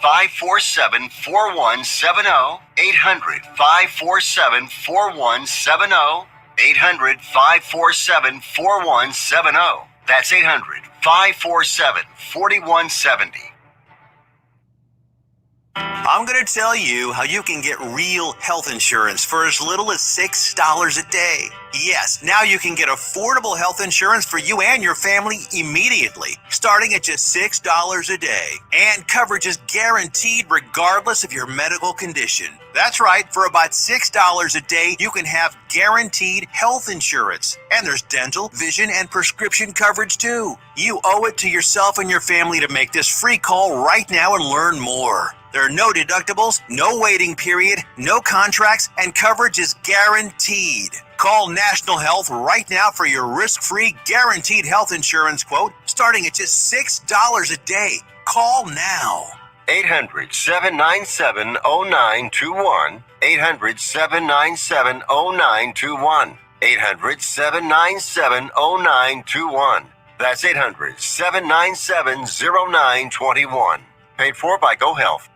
800-547-4170. 800-547-4170. 800-547-4170. That's 800-547-4170. I'm going to tell you how you can get real health insurance for as little as $6 a day. Yes, now you can get affordable health insurance for you and your family immediately, starting at just $6 a day. And coverage is guaranteed regardless of your medical condition. That's right, for about $6 a day, you can have guaranteed health insurance. And there's dental, vision, and prescription coverage too. You owe it to yourself and your family to make this free call right now and learn more. There are no deductibles, no waiting period, no contracts, and coverage is guaranteed. Call National Health right now for your risk-free guaranteed health insurance quote starting at just $6 a day. Call now. 800-797-0921. 800-797-0921. 800-797-0921. That's 800-797-0921. Paid for by GoHealth.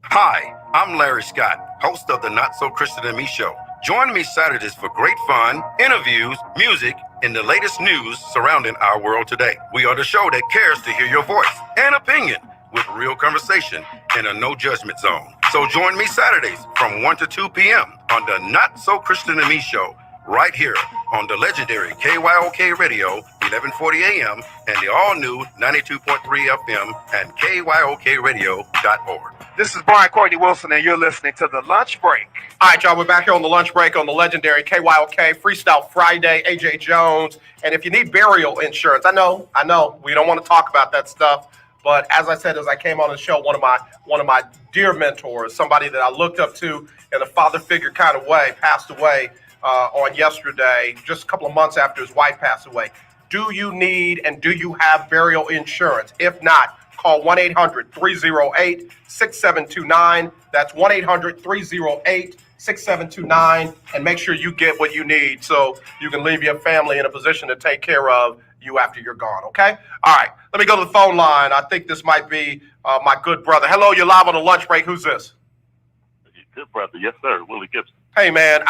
Hi, I'm Larry Scott, host of the Not So Christian and Me Show. Join me Saturdays for great fun, interviews, music, and the latest news surrounding our world today. We are the show that cares to hear your voice and opinion with real conversation in a no judgment zone. So join me Saturdays from 1 to 2 p.m. on the Not So Christian and Me Show, right here on the legendary KYOK Radio, 1140 AM, and the all-new 92.3 FM and KYOKradio.org. This is Brian Courtney Wilson, and you're listening to The Lunch Break. All right, y'all, we're back here on the lunch break on the legendary KYOK Freestyle Friday, AJ Jones. And if you need burial insurance, I know, we don't want to talk about that stuff. But as I said, as I came on the show, one of my dear mentors, somebody that I looked up to in a father figure kind of way, passed away on yesterday, just a couple of months after his wife passed away. Do you need and do you have burial insurance? If not, call 1-800-308-6729. That's 1-800-308-6729, and make sure you get what you need so you can leave your family in a position to take care of you after you're gone, okay? All right, let me go to the phone line. I think this might be my good brother. Hello, you're live on the lunch break. Who's this? Good brother. Yes, sir. Willie Gibson. Hey, man.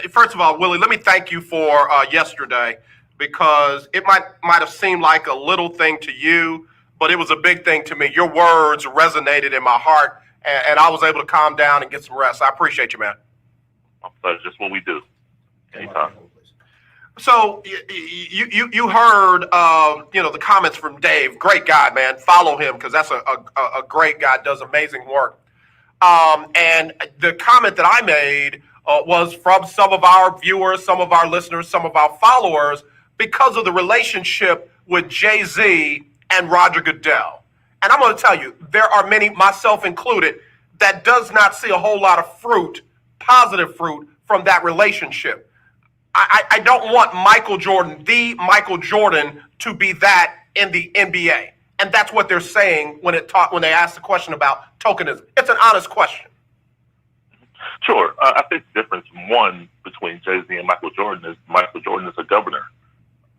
First of all, Willie, let me thank you for yesterday, because it might have seemed like a little thing to you, but it was a big thing to me. Your words resonated in my heart, and I was able to calm down and get some rest. I appreciate you, man. My pleasure. Just what we do. Anytime. So you heard the comments from Dave. Great guy, man. Follow him, because that's a great guy. Does amazing work. And the comment that I made was from some of our viewers, some of our listeners, some of our followers, because of the relationship with Jay-Z and Roger Goodell. And I'm going to tell you, there are many, myself included, that does not see a whole lot of fruit, positive fruit, from that relationship. I don't want Michael Jordan, the Michael Jordan, to be that in the NBA. And that's what they're saying when they ask the question about tokenism. It's an honest question. Sure. I think the difference, one, between Jay-Z and Michael Jordan is Michael Jordan is a governor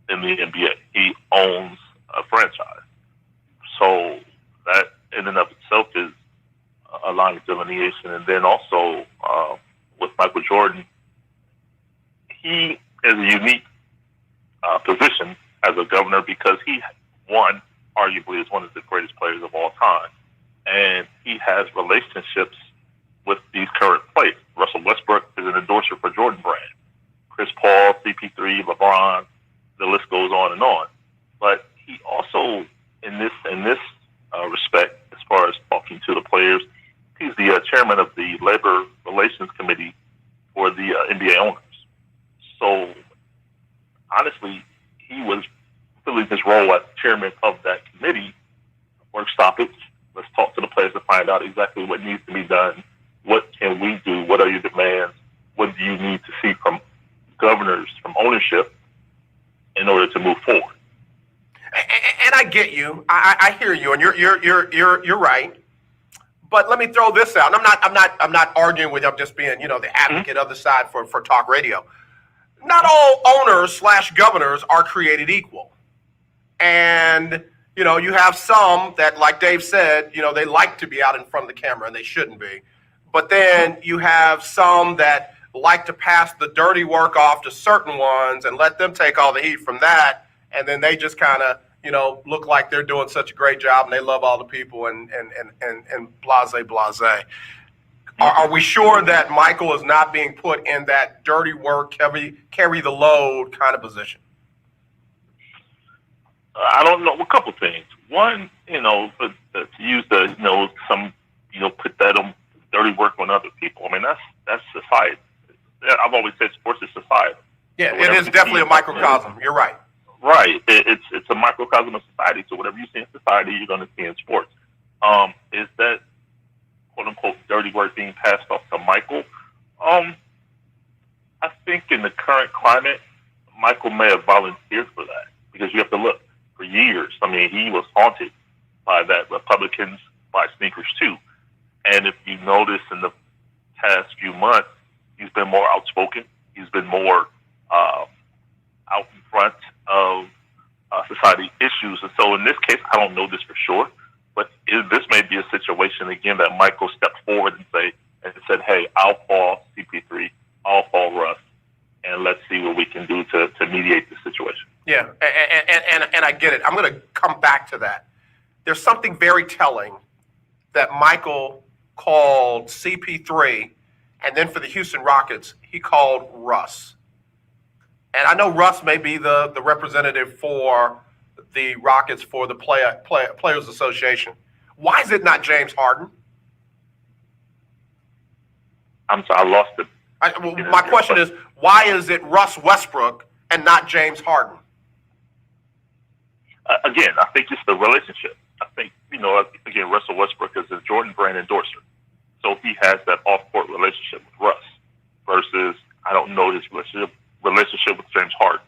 in the NBA. He owns a franchise. So that in and of itself is a line of delineation. And then also with Michael Jordan, he is a unique position as a governor because he, one, arguably is one of the greatest players of all time. And he has relationships with these current players. Russell Westbrook is an endorser for Jordan Brand. Chris Paul, CP3, LeBron, the list goes on and on. But he also, in this respect, as far as talking to the players, he's the chairman of the Labor Relations Committee for the NBA owners. So, honestly, he was filling his role as chairman of that committee. Work stoppage. Let's talk to the players to find out exactly what needs to be done. What can we do? What are your demands? What do you need to see from governors, from ownership, in order to move forward? And I get you. I hear you, and you're right. But let me throw this out. I'm not arguing with you. I'm just being, the advocate of the side for talk radio. Not all owners / governors are created equal. And, you have some that, like Dave said, they like to be out in front of the camera and they shouldn't be. But then you have some that like to pass the dirty work off to certain ones and let them take all the heat from that. And then they just kind of, look like they're doing such a great job and they love all the people and blase. Are we sure that Michael is not being put in that dirty work, carry the load kind of position? I don't know. A couple things. One, to use put that on dirty work on other people. I mean, that's society. I've always said sports is society. Yeah, So it is definitely a microcosm. You're right. Right. It's a microcosm of society. So whatever you see in society, you're going to see in sports. Is that quote unquote dirty work being passed off to Michael? I think in the current climate, Michael may have volunteered for that because you have to look for years. I mean, he was haunted by that. Republicans buy sneakers too. And if you notice in the past few months, he's been more outspoken. He's been more out in front of society issues. And so in this case, I don't know this for sure, but this may be a situation, again, that Michael stepped forward and said, hey, I'll call CP3, I'll call Russ, and let's see what we can do to mediate the situation. Yeah, and I get it. I'm going to come back to that. There's something very telling that Michael called CP3, and then for the Houston Rockets, he called Russ. And I know Russ may be the representative for the Rockets for the Players Association. Why is it not James Harden? I'm sorry, I lost it. My question is, why is it Russ Westbrook and not James Harden? Again, I think it's the relationship. I think, again, Russell Westbrook is a Jordan Brand endorser. So he has that off-court relationship with Russ versus, I don't know his relationship with James Harden.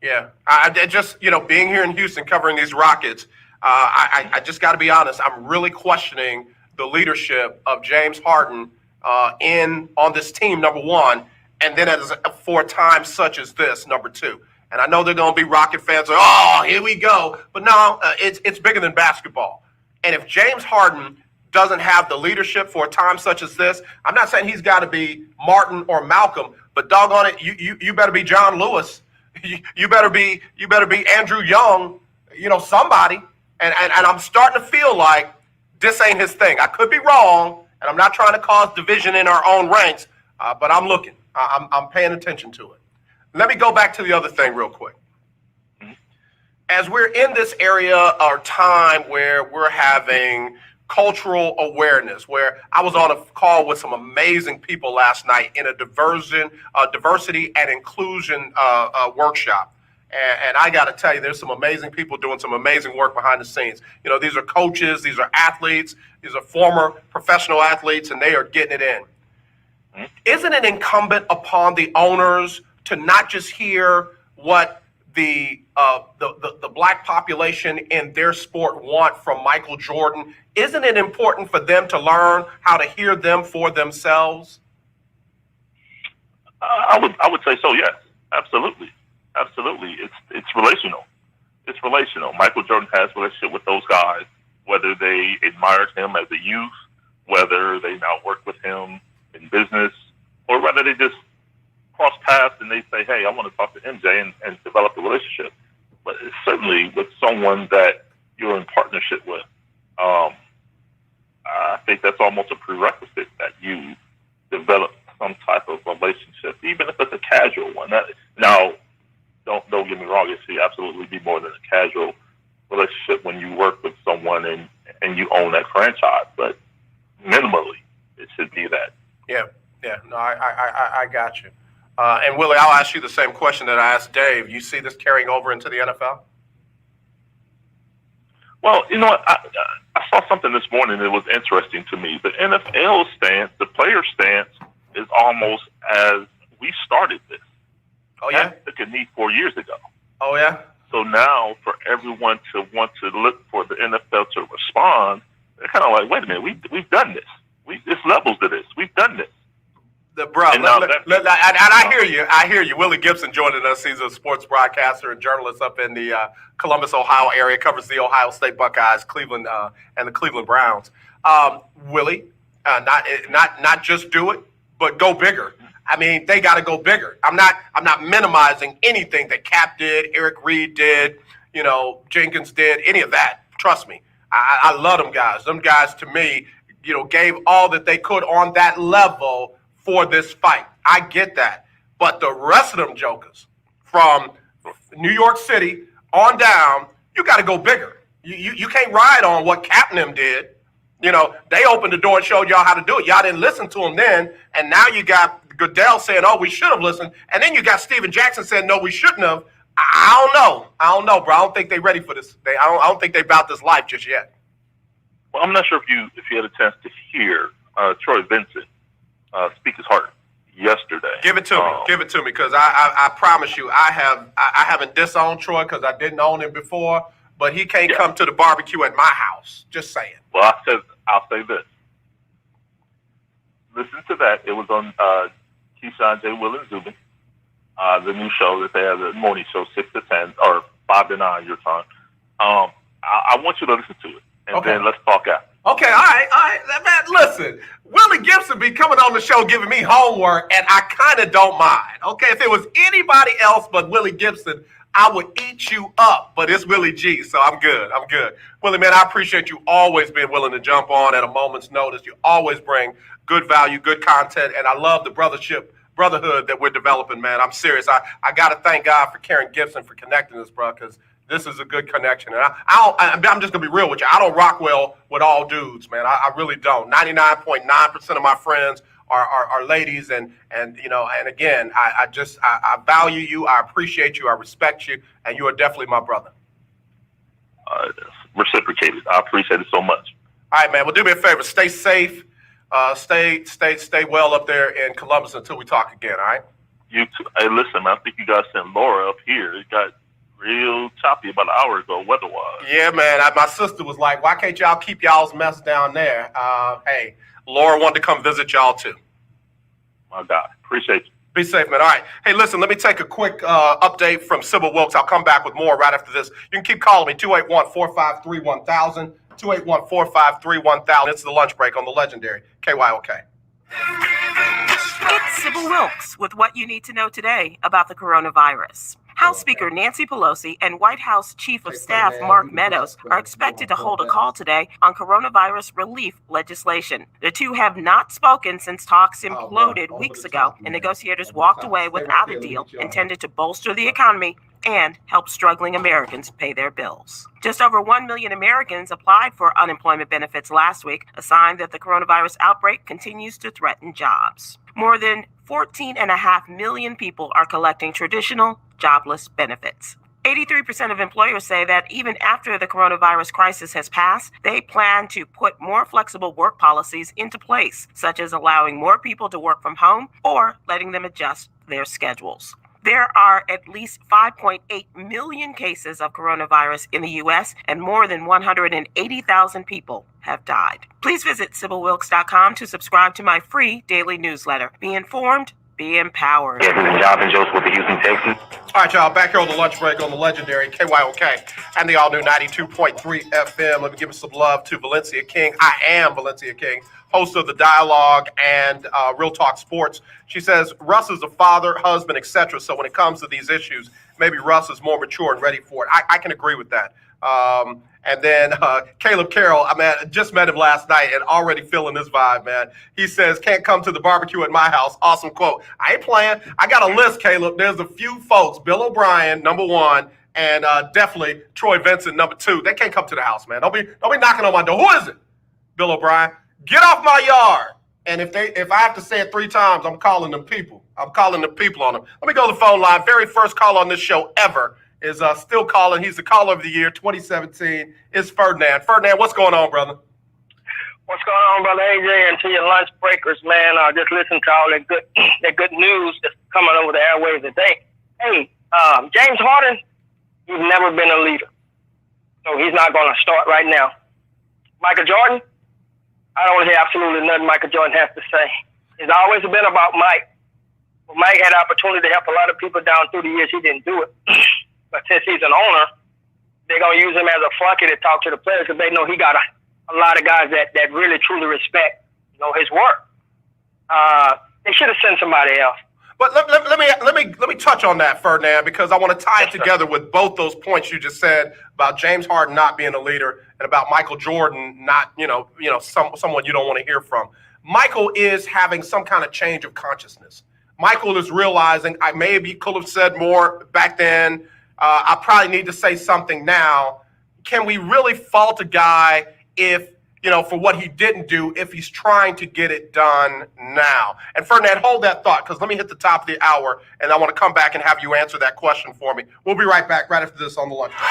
Yeah, I just, being here in Houston covering these Rockets, I just got to be honest, I'm really questioning the leadership of James Harden on this team, number one, and then for times such as this, number two. And I know they're going to be Rocket fans, like, oh, here we go. But no, it's bigger than basketball. And if James Harden doesn't have the leadership for a time such as this, I'm not saying he's got to be Martin or Malcolm, but doggone it, you better be John Lewis. You better be Andrew Young, somebody. And I'm starting to feel like this ain't his thing. I could be wrong, and I'm not trying to cause division in our own ranks, but I'm looking. I'm paying attention to it. Let me go back to the other thing real quick. As we're in this area or time where we're having cultural awareness, where I was on a call with some amazing people last night in a diversity and inclusion workshop. And I got to tell you, there's some amazing people doing some amazing work behind the scenes. These are coaches, these are athletes, these are former professional athletes, and they are getting it in. Isn't it incumbent upon the owners to not just hear what the black population in their sport want from Michael Jordan? Isn't it important for them to learn how to hear them for themselves? I would say so. Yes, absolutely. It's relational. It's relational. Michael Jordan has a relationship with those guys, whether they admired him as a youth, whether they now work with him in business, or rather they just cross paths and they say, hey, I want to talk to MJ and develop a relationship. But it's certainly with someone that you're in partnership with. I think that's almost a prerequisite that you develop some type of relationship, even if it's a casual one. Now, don't get me wrong, it should absolutely be more than a casual relationship when you work with someone and you own that franchise. But minimally, it should be that. Yeah. No, I got you. And Willie, I'll ask you the same question that I asked Dave. You see this carrying over into the NFL? Well, you know what? I saw something this morning that was interesting to me. The NFL stance, the player stance, is almost as we started this. Oh, yeah? That took a knee 4 years ago. Oh, yeah? So now for everyone to want to look for the NFL to respond, they're kind of like, wait a minute, we've done this. There's levels to this. We've done this. And I hear you. I hear you. Willie Gibson joining us. He's a sports broadcaster and journalist up in the Columbus, Ohio area. Covers the Ohio State Buckeyes, Cleveland, and the Cleveland Browns. Willie, not just do it, but go bigger. I mean, they got to go bigger. I'm not minimizing anything that Cap did, Eric Reed did, Jenkins did, any of that. Trust me. I love them guys. Them guys, to me, gave all that they could on that level for this fight. I get that. But the rest of them jokers, from New York City on down, you got to go bigger. You can't ride on what Cap and them did. They opened the door and showed y'all how to do it. Y'all didn't listen to them then, and now you got Goodell saying, oh, we should have listened, and then you got Steven Jackson saying, no, we shouldn't have. I don't know, bro. I don't think they're ready for this. I don't think they about this life just yet. Well, I'm not sure if you had a chance to hear Troy Vincent speak his heart yesterday. Give it to me, because I promise you, I haven't disowned Troy because I didn't own him before, but he can't come to the barbecue at my house. Just saying. Well, I'll say this. Listen to that. It was on Keyshawn, J. Will, and Zubin, the new show that they have, the morning show, 6 to 10 or 5 to 9 your time. I want you to listen to it, and then let's talk after. Okay, all right. Man, listen, Willie Gibson be coming on the show giving me homework, and I kind of don't mind. Okay, if it was anybody else but Willie Gibson, I would eat you up, but it's Willie G, so I'm good. Willie, man, I appreciate you always being willing to jump on at a moment's notice. You always bring good value, good content, and I love the brotherhood that we're developing, man. I'm serious. I got to thank God for Karen Gibson for connecting us, bro, because this is a good connection. And I'm just going to be real with you. I don't rock well with all dudes, man. I really don't. 99.9% of my friends are ladies, and again, I value you, I appreciate you, I respect you, and you are definitely my brother. Reciprocated. I appreciate it so much. All right, man. Well, do me a favor. Stay safe. Stay well up there in Columbus until we talk again. All right. You too. Hey, listen, man. I think you guys sent Laura up here. It got real choppy about an hour ago, weather-wise. Yeah, man. My sister was like, "Why can't y'all keep y'all's mess down there?" Hey, Laura wanted to come visit y'all too. My God, appreciate you. Be safe, man. All right. Hey, listen, let me take a quick update from Sybil Wilkes. I'll come back with more right after this. You can keep calling me, 281-453-1000, 281-453-1000. It's the lunch break on the legendary KYOK. It's Sybil Wilkes with what you need to know today about the coronavirus. House Speaker Nancy Pelosi and White House Chief of Staff Mark Meadows are expected to hold a call today on coronavirus relief legislation. The two have not spoken since talks imploded weeks ago, and negotiators walked away without a deal intended to bolster the economy and help struggling Americans pay their bills. Just over 1 million Americans applied for unemployment benefits last week, a sign that the coronavirus outbreak continues to threaten jobs. More than 14.5 million people are collecting traditional jobless benefits. 83% of employers say that even after the coronavirus crisis has passed, they plan to put more flexible work policies into place, such as allowing more people to work from home or letting them adjust their schedules. There are at least 5.8 million cases of coronavirus in the U.S., and more than 180,000 people have died. Please visit SybilWilkes.com to subscribe to my free daily newsletter. Be informed, Be empowered. Yeah, this is Jonathan Joseph with the Houston Texans. All right, y'all, back here on the lunch break on the legendary KYOK and the all-new 92.3 FM. Let me give some love to Valencia King. I am Valencia King, host of The Dialogue and Real Talk Sports. She says, Russ is a father, husband, etc. So when it comes to these issues, maybe Russ is more mature and ready for it. I can agree with that. And then Caleb Carroll, I just met him last night and already feeling this vibe, man. He says, can't come to the barbecue at my house. Awesome quote. I ain't playing. I got a list, Caleb. There's a few folks, Bill O'Brien, number one, and definitely Troy Vincent, number two. They can't come to the house, man. Don't be knocking on my door. Who is it? Bill O'Brien. Get off my yard. And if I have to say it 3 times, I'm calling them people. I'm calling the people on them. Let me go to the phone line. Very first call on this show ever is still calling. He's the caller of the year, 2017. It's Ferdinand. Ferdinand, what's going on, brother? What's going on, brother AJ, and to your lunch breakers, man? Just listen to all that good news that's coming over the airwaves today. Hey, James Harden, he's never been a leader, so he's not going to start right now. Michael Jordan, I don't want to hear absolutely nothing Michael Jordan has to say. It's always been about Mike. Well, Mike had the opportunity to help a lot of people down through the years. He didn't do it. But since he's an owner, they're going to use him as a flunky to talk to the players because they know he got a lot of guys that really, truly respect, his work. They should have sent somebody else. But let me touch on that, Ferdinand, because I want to tie it together with both those points you just said about James Harden not being a leader and about Michael Jordan not, someone you don't want to hear from. Michael is having some kind of change of consciousness. Michael is realizing I maybe could have said more back then. I probably need to say something now. Can we really fault a guy if, for what he didn't do, if he's trying to get it done now? And Ferdinand, hold that thought, because let me hit the top of the hour, and I want to come back and have you answer that question for me. We'll be right back right after this on the lunch break.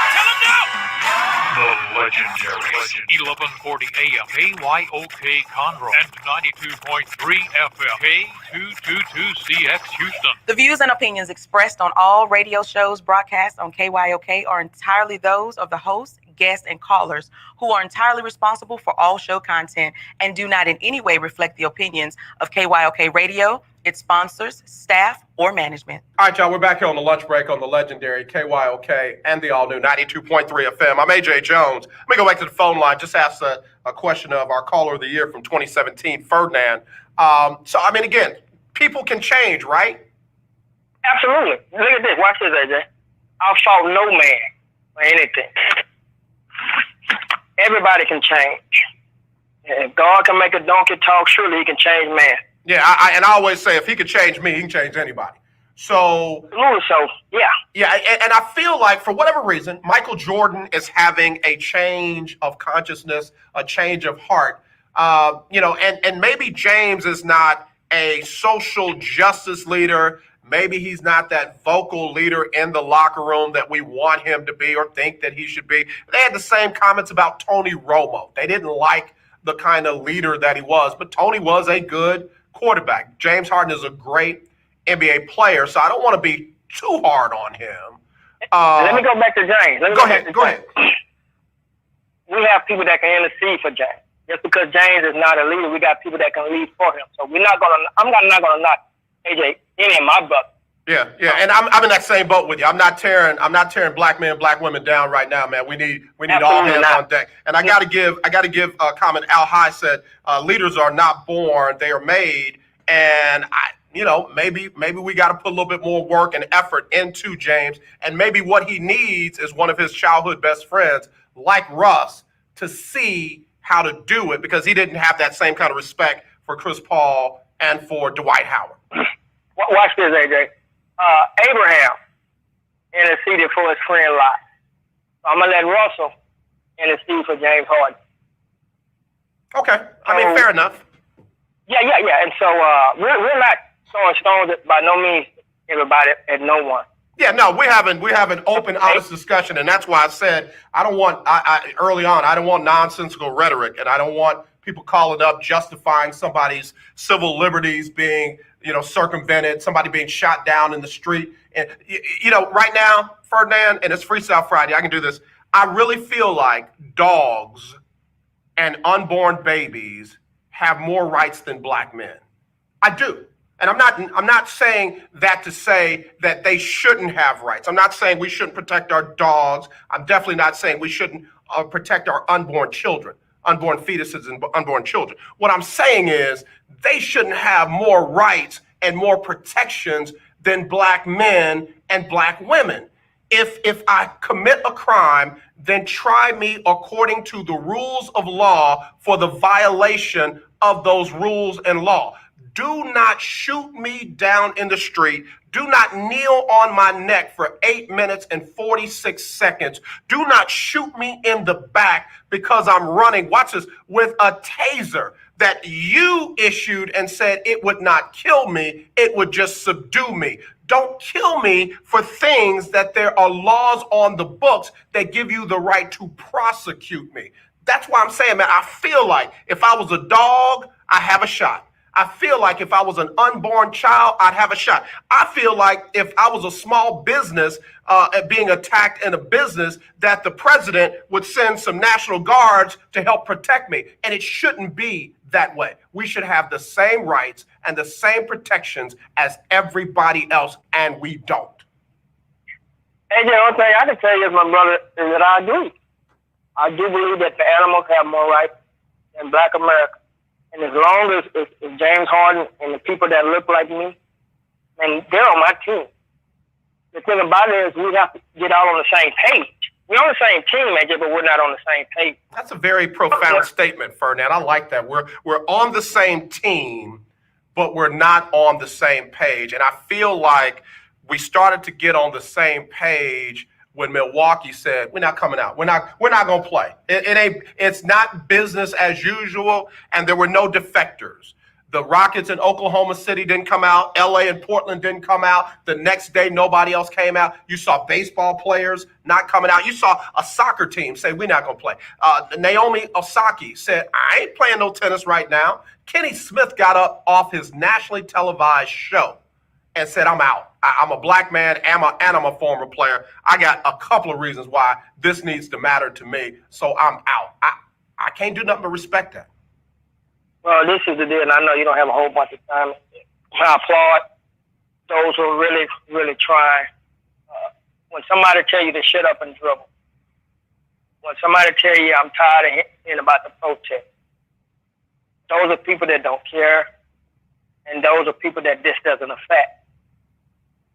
The legendary 1140 AM KYOK Conroe and 92.3 FM K222CX Houston. The views and opinions expressed on all radio shows broadcast on KYOK are entirely those of the hosts, guests, and callers who are entirely responsible for all show content and do not in any way reflect the opinions of KYOK Radio, its sponsors, staff, or management. All right, y'all, we're back here on the lunch break on the legendary KYOK and the all-new 92.3 FM. I'm AJ Jones. Let me go back to the phone line. Just ask a question of our caller of the year from 2017, Ferdinand. Again, people can change, right? Absolutely. Look at this. Watch this, AJ. I'll fault no man for anything. Everybody can change. If God can make a donkey talk, surely he can change man. Yeah, I always say if he can change me, he can change anybody. So, yeah. Yeah, and I feel like for whatever reason, Michael Jordan is having a change of consciousness, a change of heart. And maybe James is not a social justice leader. Maybe he's not that vocal leader in the locker room that we want him to be or think that he should be. They had the same comments about Tony Romo. They didn't like the kind of leader that he was, but Tony was a good quarterback. James Harden is a great NBA player, so I don't want to be too hard on him. Let me go back to James. Go ahead. We have people that can intercede for James. Just because James is not a leader, we got people that can lead for him. So I'm not gonna knock AJ any in my book. Yeah, and I'm in that same boat with you. I'm not tearing black men, black women down right now, man. We need all hands on deck. And I gotta give a comment. Al High said, leaders are not born, they are made. And maybe we got to put a little bit more work and effort into James. And maybe what he needs is one of his childhood best friends, like Russ, to see how to do it, because he didn't have that same kind of respect for Chris Paul and for Dwight Howard. Watch this, AJ. Abraham interceded for his friend Lot. So I'm going to let Russell intercede for James Harden. Okay. Fair enough. Yeah. And so we're not throwing stones by no means, everybody, at no one. Yeah, no, we have an open, honest discussion, and that's why I said I don't want nonsensical rhetoric, and I don't want people calling up justifying somebody's civil liberties being circumvented, somebody being shot down in the street. And right now, Ferdinand, and it's Freestyle Friday, I can do this. I really feel like dogs and unborn babies have more rights than black men. I do. And I'm not saying that to say that they shouldn't have rights. I'm not saying we shouldn't protect our dogs. I'm definitely not saying we shouldn't protect our unborn children, unborn fetuses and unborn children. What I'm saying is they shouldn't have more rights and more protections than black men and black women. If I commit a crime, then try me according to the rules of law for the violation of those rules and law. Do not shoot me down in the street. Do not kneel on my neck for 8 minutes and 46 seconds. Do not shoot me in the back because I'm running, watch this, with a taser that you issued and said it would not kill me, it would just subdue me. Don't kill me for things that there are laws on the books that give you the right to prosecute me. That's why I'm saying, man, I feel like if I was a dog, I have a shot. I feel like if I was an unborn child, I'd have a shot. I feel like if I was a small business being attacked in a business, that the president would send some National Guards to help protect me. And it shouldn't be that way. We should have the same rights and the same protections as everybody else, and we don't. Hey, the only thing I can tell you is, my brother, is that I agree. I do believe that the animals have more rights than Black America. And as long as James Harden and the people that look like me, and they're on my team. The thing about it is we have to get out on the same page. We're on the same team, AJ, but we're not on the same page. That's a very profound statement, Ferdinand. I like that. We're on the same team, but we're not on the same page. And I feel like we started to get on the same page when Milwaukee said, we're not coming out. We're not going to play. It's not business as usual, and there were no defectors. The Rockets in Oklahoma City didn't come out. LA and Portland didn't come out. The next day, nobody else came out. You saw baseball players not coming out. You saw a soccer team say, we're not going to play. Naomi Osaka said, I ain't playing no tennis right now. Kenny Smith got up off his nationally televised show and said, I'm out. I'm a black man and I'm a former player. I got a couple of reasons why this needs to matter to me, so I'm out. I can't do nothing but respect that. Well, this is the deal, and I know you don't have a whole bunch of time. I applaud those who are really, really trying. When somebody tell you to shut up and dribble, when somebody tell you I'm tired of hearing about the protest, those are people that don't care, and those are people that this doesn't affect.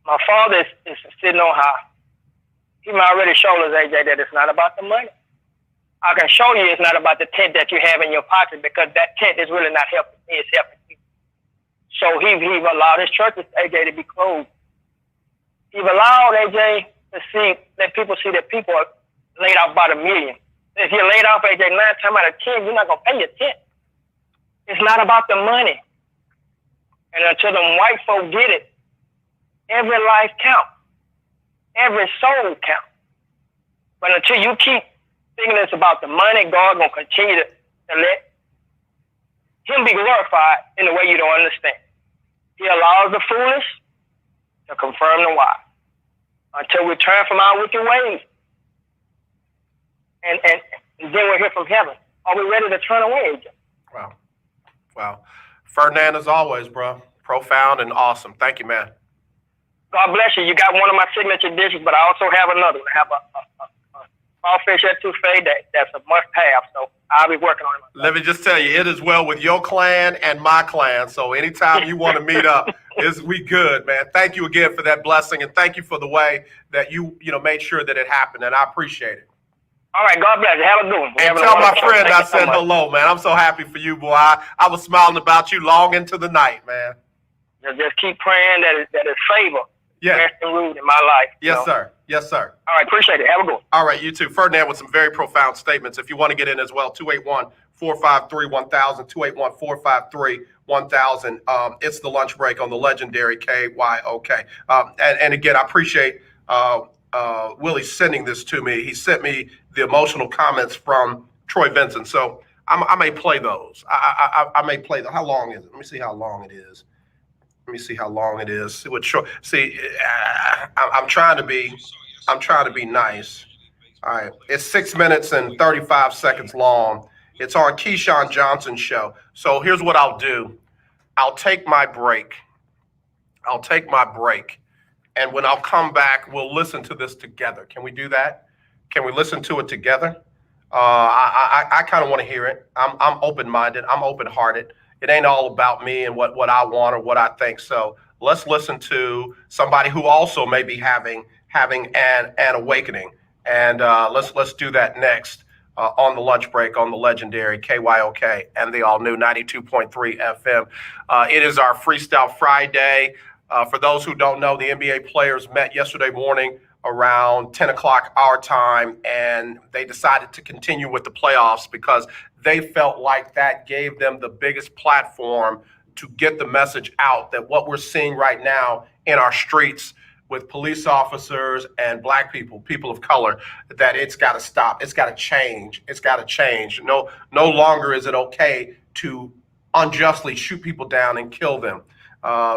My father is sitting on high. He already showed us, AJ, that it's not about the money. I can show you it's not about the tent that you have in your pocket, because that tent is really not helping me, it's helping you. So he allowed his churches, AJ, to be closed. He allowed, AJ, to let people see that people are laid off by the million. If you're laid off, AJ, 9 times out of 10, you're not going to pay your tent. It's not about the money. And until them white folk get it, every life counts. Every soul counts. But until you keep thinking it's about the money, God going to continue to let him be glorified in a way you don't understand. He allows the foolish to confirm the wise until we turn from our wicked ways. And then we'll hear from heaven. Are we ready to turn away? Wow. Ferdinand, as always, bro. Profound and awesome. Thank you, man. God bless you. You got one of my signature dishes, but I also have another one. I have a small fish etouffee that's a must-have, so I'll be working on it. Let me just tell you, it is well with your clan and my clan, so anytime you want to meet up, we good, man. Thank you again for that blessing, and thank you for the way that you made sure that it happened, and I appreciate it. All right, God bless you. Have a good one. And tell my friend I said hello, man. I'm so happy for you, boy. I was smiling about you long into the night, man. Just keep praying that it's favor. Yeah. Rest and root in my life. Yes, sir. Yes, sir. All right, appreciate it. Have a good one. All right, you too. Ferdinand with some very profound statements. If you want to get in as well, 281-453-1000, 281-453-1000. It's the lunch break on the legendary KYOK. And again, I appreciate Willie sending this to me. He sent me the emotional comments from Troy Vincent. So I may play those. I may play them. How long is it? Let me see how long it is. I'm trying to be nice. All right. It's 6 minutes and 35 seconds long. It's on Keyshawn Johnson's show. So here's what I'll do. I'll take my break. I'll take my break. And when I'll come back, we'll listen to this together. Can we do that? Can we listen to it together? I kind of want to hear it. I'm open-minded. I'm open-hearted. It ain't all about me and what I want or what I think. So let's listen to somebody who also may be having an awakening. And let's do that next on the lunch break on the legendary KYOK and the all-new 92.3 FM. It is our Freestyle Friday. For those who don't know, the NBA players met yesterday morning around 10 o'clock our time, and they decided to continue with the playoffs because they felt like that gave them the biggest platform to get the message out that what we're seeing right now in our streets with police officers and black people, people of color, that it's got to stop. It's got to change. It's got to change. No longer is it okay to unjustly shoot people down and kill them.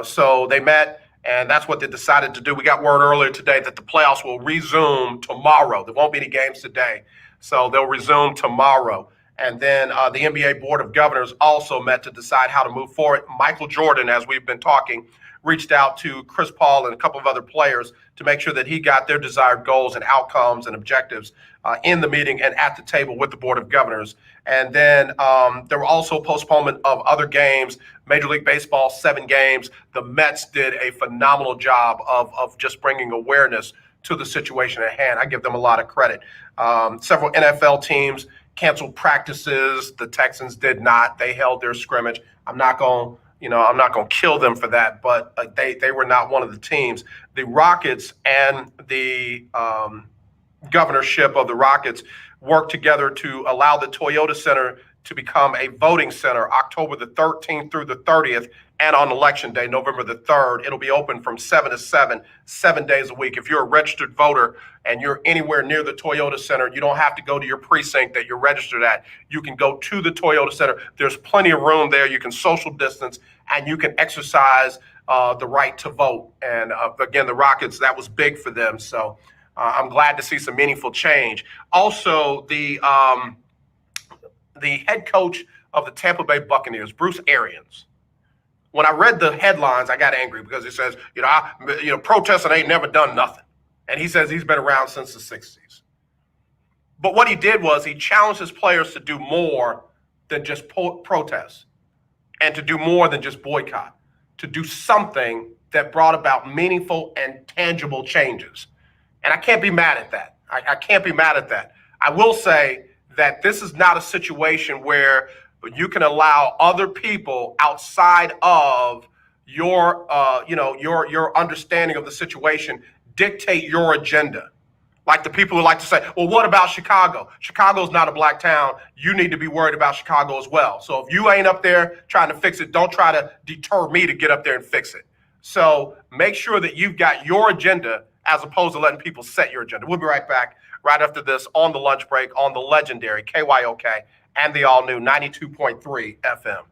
So they met, and that's what they decided to do. We got word earlier today that the playoffs will resume tomorrow. There won't be any games today, so they'll resume tomorrow. And then the NBA Board of Governors also met to decide how to move forward. Michael Jordan, as we've been talking, reached out to Chris Paul and a couple of other players to make sure that he got their desired goals and outcomes and objectives in the meeting and at the table with the Board of Governors. And then there were also postponement of other games. Major League Baseball, 7 games. The Mets did a phenomenal job of just bringing awareness to the situation at hand. I give them a lot of credit. Several NFL teams canceled practices. The Texans did not. They held their scrimmage. I'm not going to kill them for that, but they were not one of the teams. The Rockets and the governorship of the Rockets worked together to allow the Toyota Center to become a voting center October the 13th through the 30th, and on Election Day, November the 3rd. It'll be open from 7 to 7 days a week. If you're a registered voter and you're anywhere near the Toyota Center, you don't have to go to your precinct that you're registered at. You can go to the Toyota Center. There's plenty of room there. You can social distance, and you can exercise the right to vote. And again, the Rockets, that was big for them. So I'm glad to see some meaningful change. Also, the head coach of the Tampa Bay Buccaneers, Bruce Arians. When I read the headlines, I got angry because it says, protesting ain't never done nothing. And he says he's been around since the 60s. But what he did was he challenged his players to do more than just protest and to do more than just boycott, to do something that brought about meaningful and tangible changes. And I can't be mad at that. I can't be mad at that. I will say that this is not a situation where you can allow other people outside of your understanding of the situation dictate your agenda. Like the people who like to say, well, what about Chicago? Chicago's not a black town. You need to be worried about Chicago as well. So if you ain't up there trying to fix it, don't try to deter me to get up there and fix it. So make sure that you've got your agenda as opposed to letting people set your agenda. We'll be right back right after this on the lunch break on the legendary KYOK and the all-new 92.3 FM.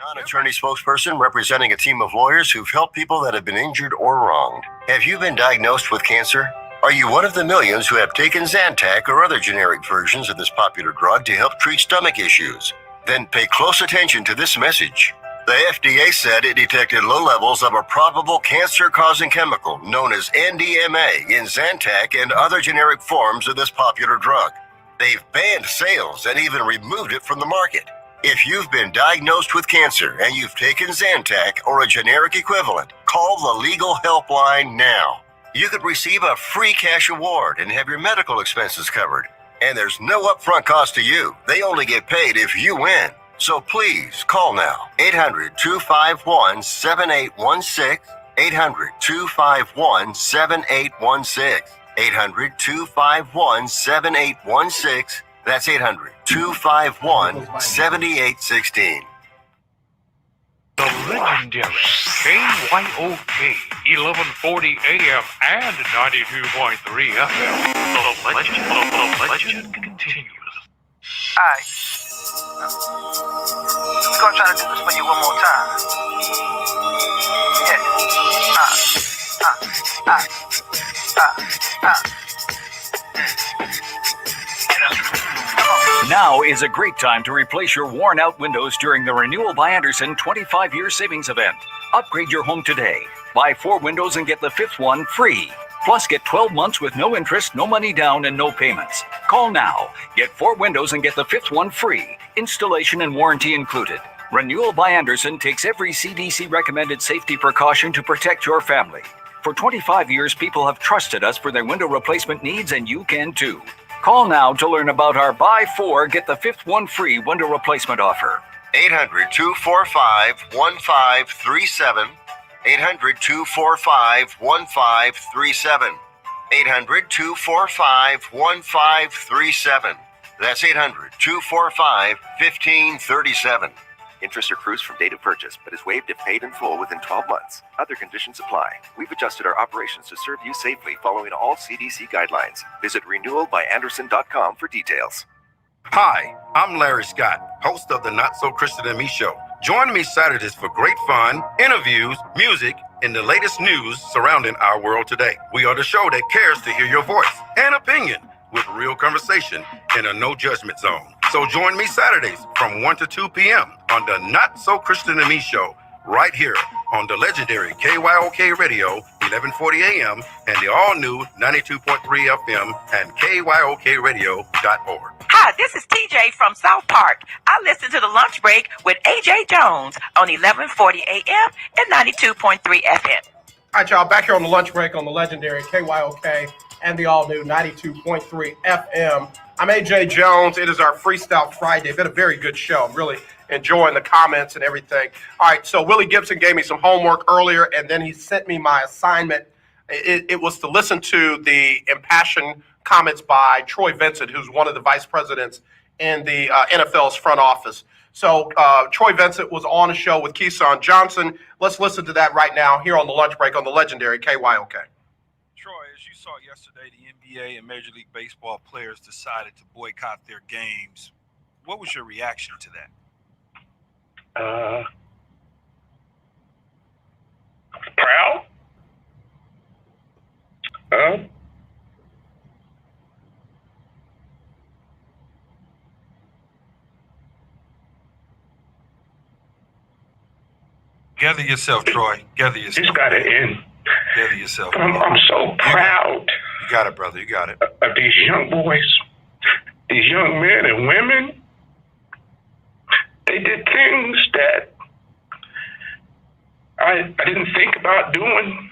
Non-attorney spokesperson representing a team of lawyers who've helped people that have been injured or wronged. Have you been diagnosed with cancer? Are you one of the millions who have taken Zantac or other generic versions of this popular drug to help treat stomach issues? Then pay close attention to this message. The FDA said it detected low levels of a probable cancer-causing chemical known as NDMA in Zantac and other generic forms of this popular drug. They've banned sales and even removed it from the market. If you've been diagnosed with cancer and you've taken Zantac or a generic equivalent, call the legal helpline now. You could receive a free cash award and have your medical expenses covered. And there's no upfront cost to you. They only get paid if you win. So please call now. 800-251-7816. 800-251-7816. 800-251-7816. That's 800-251-7816. The legendary KYOK 1140 AM and 92.3 FM. The legend continues. Alright. We're gonna try to do this for you one more time. Yeah. Now is a great time to replace your worn-out windows during the Renewal by Anderson 25-year savings event. Upgrade your home today. Buy 4 windows and get the 5th one free. Plus, get 12 months with no interest, no money down, and no payments. Call now. Get 4 windows and get the 5th one free. Installation and warranty included. Renewal by Anderson takes every CDC-recommended safety precaution to protect your family. For 25 years, people have trusted us for their window replacement needs, and you can too. Call now to learn about our buy 4, get the 5th one free window replacement offer. 800-245-1537. 800-245-1537. 800-245-1537. That's 800-245-1537. Interest accrues from date of purchase, but is waived if paid in full within 12 months. Other conditions apply. We've adjusted our operations to serve you safely following all CDC guidelines. Visit renewalbyanderson.com for details. Hi, I'm Larry Scott, host of the Not So Christian and Me show. Join me Saturdays for great fun, interviews, music, and the latest news surrounding our world today. We are the show that cares to hear your voice and opinion with real conversation in a no judgment zone. So join me Saturdays from 1 to 2 p.m. on the Not So Christian and Me show, right here on the legendary KYOK Radio, 1140 a.m. and the all-new 92.3 FM and KYOKradio.org. Hi, this is TJ from South Park. I listen to the lunch break with AJ Jones on 1140 a.m. and 92.3 FM. All right, y'all, back here on the lunch break on the legendary KYOK and the all-new 92.3 FM. I'm AJ Jones. It is our Freestyle Friday. Been a very good show. I'm really enjoying the comments and everything. All right, so Willie Gibson gave me some homework earlier, and then he sent me my assignment. It was to listen to the impassioned comments by Troy Vincent, who's one of the vice presidents in the NFL's front office. So Troy Vincent was on a show with Keyshawn Johnson. Let's listen to that right now here on the lunch break on the legendary KYOK. Troy, as you saw yesterday, the NBA and Major League Baseball players decided to boycott their games. What was your reaction to that? Proud. Gather yourself, Troy. Gather yourself. It's got to end. Gather yourself. I'm so proud You got it, brother. You got it. of these young boys, these young men and women. They did things that I didn't think about doing.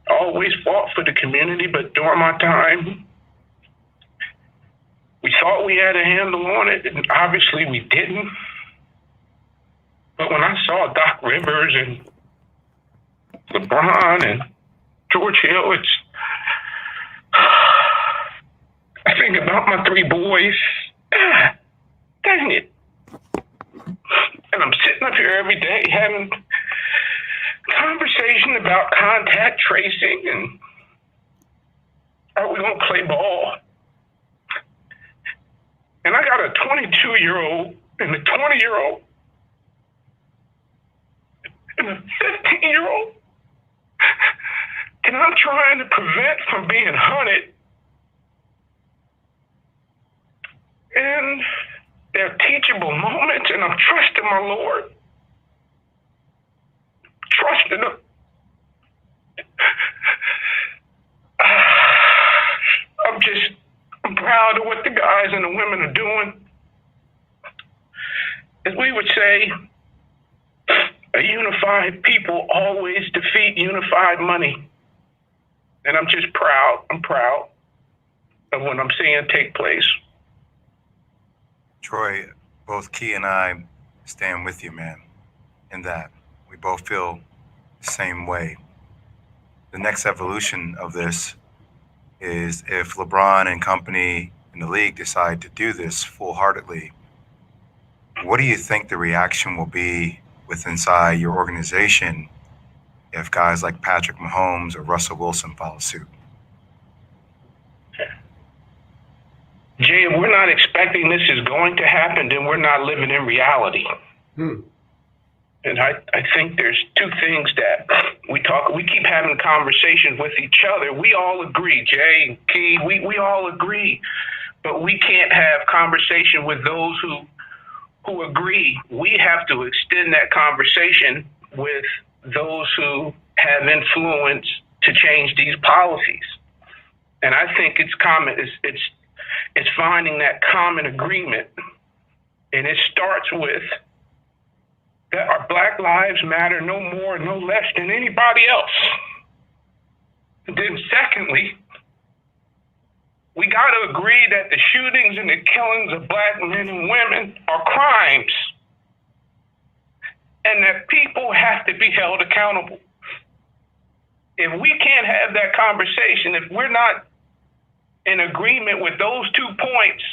I always fought for the community, but during my time, we thought we had a handle on it, and obviously we didn't. But when I saw Doc Rivers and LeBron and George Hill, I think about my 3 boys. Dang it. And I'm sitting up here every day having conversation about contact tracing and are we going to play ball? And I got a 22-year-old and a 20-year-old and a 15-year-old, and I'm trying to prevent from being hunted. And there are teachable moments, and I'm trusting my Lord. Trusting Him. I'm proud of what the guys and the women are doing. As we would say, a unified people always defeat unified money. And I'm just proud. I'm proud of what I'm seeing take place. Troy, both Key and I stand with you, man, in that we both feel the same way. The next evolution of this is if LeBron and company in the league decide to do this full-heartedly, what do you think the reaction will be with inside your organization if guys like Patrick Mahomes or Russell Wilson follow suit? Jay, if we're not expecting this is going to happen, then we're not living in reality. And I think there's 2 things that we keep having conversations with each other. We all agree, Jay, Key, we all agree. but we can't have conversation with those who agree. We have to extend that conversation with those who have influence to change these policies. And I think it's finding that common agreement. And it starts with that our Black lives matter no more, no less than anybody else. And then secondly, we got to agree that the shootings and the killings of Black men and women are crimes, and that people have to be held accountable. If we can't have that conversation, if we're not in agreement with those 2 points,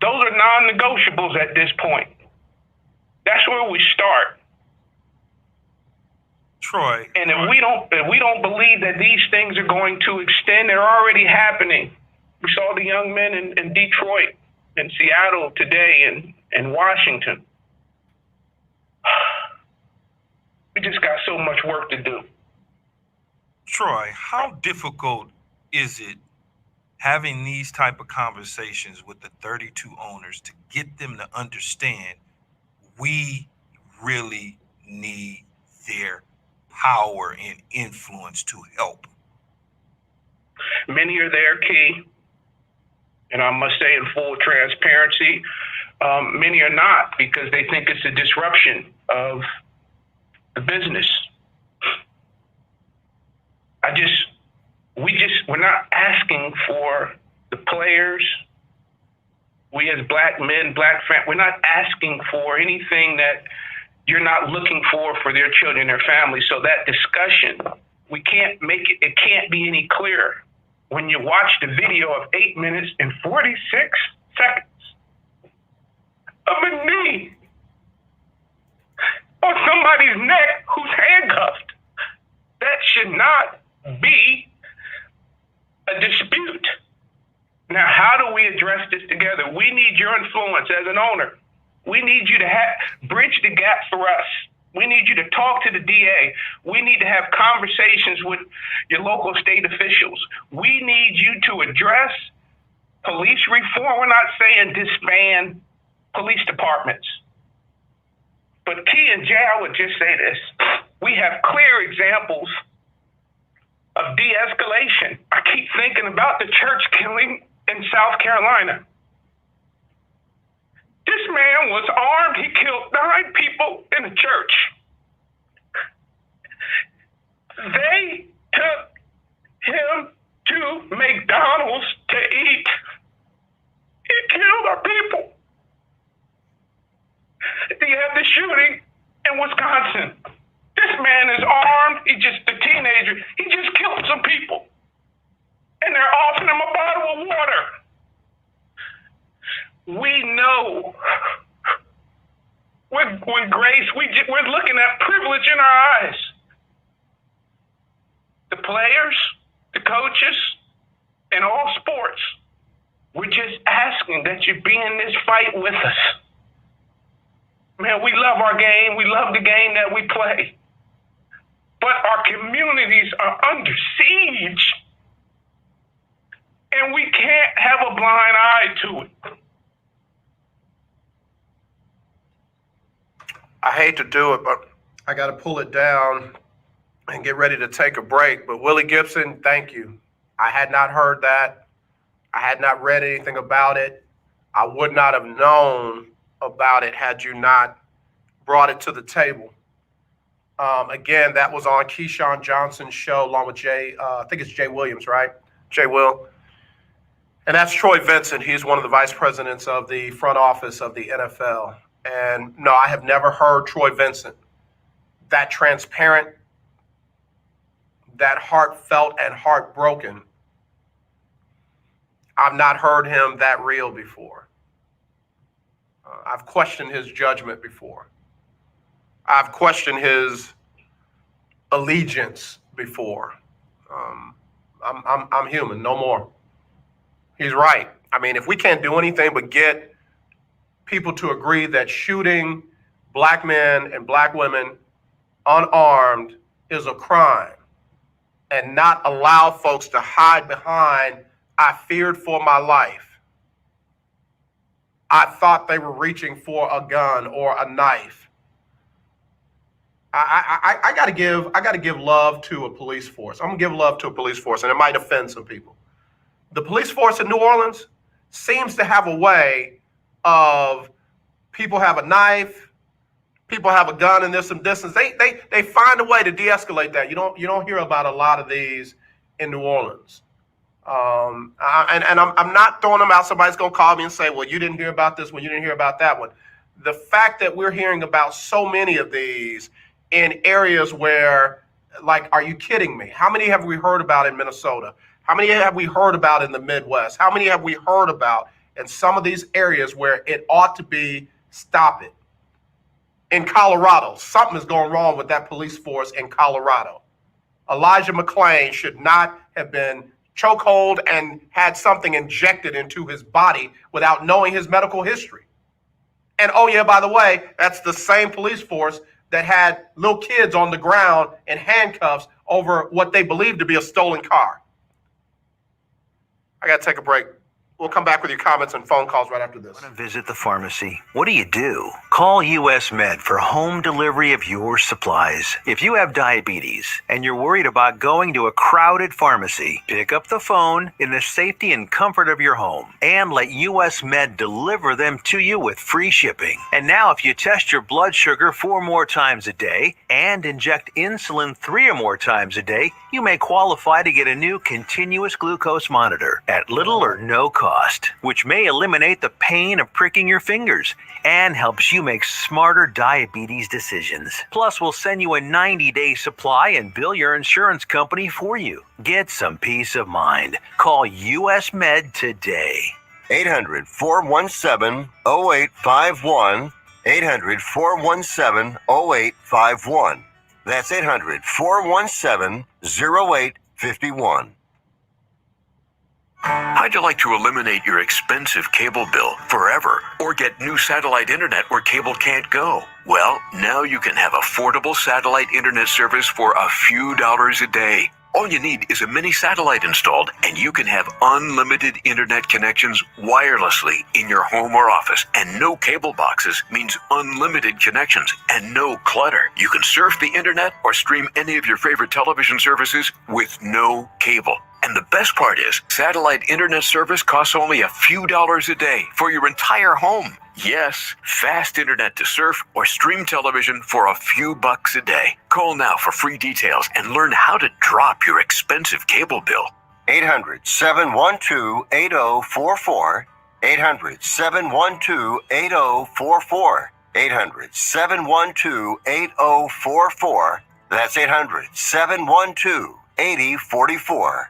those are non-negotiables at this point. That's where we start. Troy. And if we don't believe that these things are going to extend, they're already happening. We saw the young men in Detroit, in Seattle today, and Washington. We just got so much work to do. Troy, how difficult is it having these type of conversations with the 32 owners to get them to understand we really need their power and influence to help? Many are there, Key, and I must say in full transparency, many are not, because they think it's a disruption of the business. We're not asking for the players. We as Black men, Black families, we're not asking for anything that you're not looking for their children, their families. So that discussion, we can't make it, it can't be any clearer. When you watch the video of 8 minutes and 46 seconds of a knee on somebody's neck who's handcuffed, that should not be a dispute. Now, how do we address this together? We need your influence as an owner. We need you to bridge the gap for us. We need you to talk to the DA. We need to have conversations with your local state officials. We need you to address police reform. We're not saying disband police departments. But Key and Jay, I would just say this. We have clear examples of de-escalation. I keep thinking about the church killing in South Carolina. This man was armed. He killed 9 people in a church. They took him to McDonald's to eat. He killed our people. You have the shooting in Wisconsin. This man is armed. He's just a teenager. He just killed some people. And they're offering him a bottle of water. We know with grace, we're looking at privilege in our eyes. The players, the coaches, and all sports, we're just asking that you be in this fight with us. Man, we love our game. We love the game that we play. But our communities are under siege. And we can't have a blind eye to it. I hate to do it, but I got to pull it down and get ready to take a break. But Willie Gibson, thank you. I had not heard that. I had not read anything about it. I would not have known about it had you not brought it to the table. Again, that was on Keyshawn Johnson's show along with Jay, I think it's Jay Williams, right? Jay Will. And that's Troy Vincent. He's one of the vice presidents of the front office of the NFL. And no, I have never heard Troy Vincent that transparent, that heartfelt and heartbroken. I've not heard him that real before. I've questioned his judgment before. I've questioned his allegiance before. I'm human, no more. He's right. I mean, if we can't do anything but get people to agree that shooting Black men and Black women unarmed is a crime, and not allow folks to hide behind, I feared for my life. I thought they were reaching for a gun or a knife. I gotta give love to a police force. I'm gonna give love to a police force, and it might offend some people. The police force in New Orleans seems to have a way of people have a knife, people have a gun, and there's some distance. They find a way to de-escalate that. You don't hear about a lot of these in New Orleans. And I'm not throwing them out. Somebody's gonna call me and say, "Well, you didn't hear about this one. You didn't hear about that one." The fact that we're hearing about so many of these in areas where, like, are you kidding me? How many have we heard about in Minnesota? How many have we heard about in the Midwest? How many have we heard about in some of these areas where it ought to be stop it? In Colorado, something is going wrong with that police force in Colorado. Elijah McClain should not have been chokehold and had something injected into his body without knowing his medical history. And oh yeah, by the way, that's the same police force that had little kids on the ground in handcuffs over what they believed to be a stolen car. I got to take a break. We'll come back with your comments and phone calls right after this. Want to visit the pharmacy? What do? Call US Med for home delivery of your supplies. If you have diabetes and you're worried about going to a crowded pharmacy, pick up the phone in the safety and comfort of your home and let US Med deliver them to you with free shipping. And now if you test your blood sugar 4 more times a day and inject insulin 3 or more times a day, you may qualify to get a new continuous glucose monitor at little or no cost, which may eliminate the pain of pricking your fingers and helps you make smarter diabetes decisions. Plus, we'll send you a 90-day supply and bill your insurance company for you. Get some peace of mind. Call US Med today. 800-417-0851. 800-417-0851. That's 800-417-0851. How'd you like to eliminate your expensive cable bill forever or get new satellite internet where cable can't go? Well, now you can have affordable satellite internet service for a few dollars a day. All you need is a mini satellite installed, and you can have unlimited internet connections wirelessly in your home or office. And no cable boxes means unlimited connections and no clutter. You can surf the internet or stream any of your favorite television services with no cable. And the best part is, satellite internet service costs only a few dollars a day for your entire home. Yes, fast internet to surf or stream television for a few bucks a day. Call now for free details and learn how to drop your expensive cable bill. 800-712-8044. 800-712-8044. 800-712-8044. That's 800-712-8044.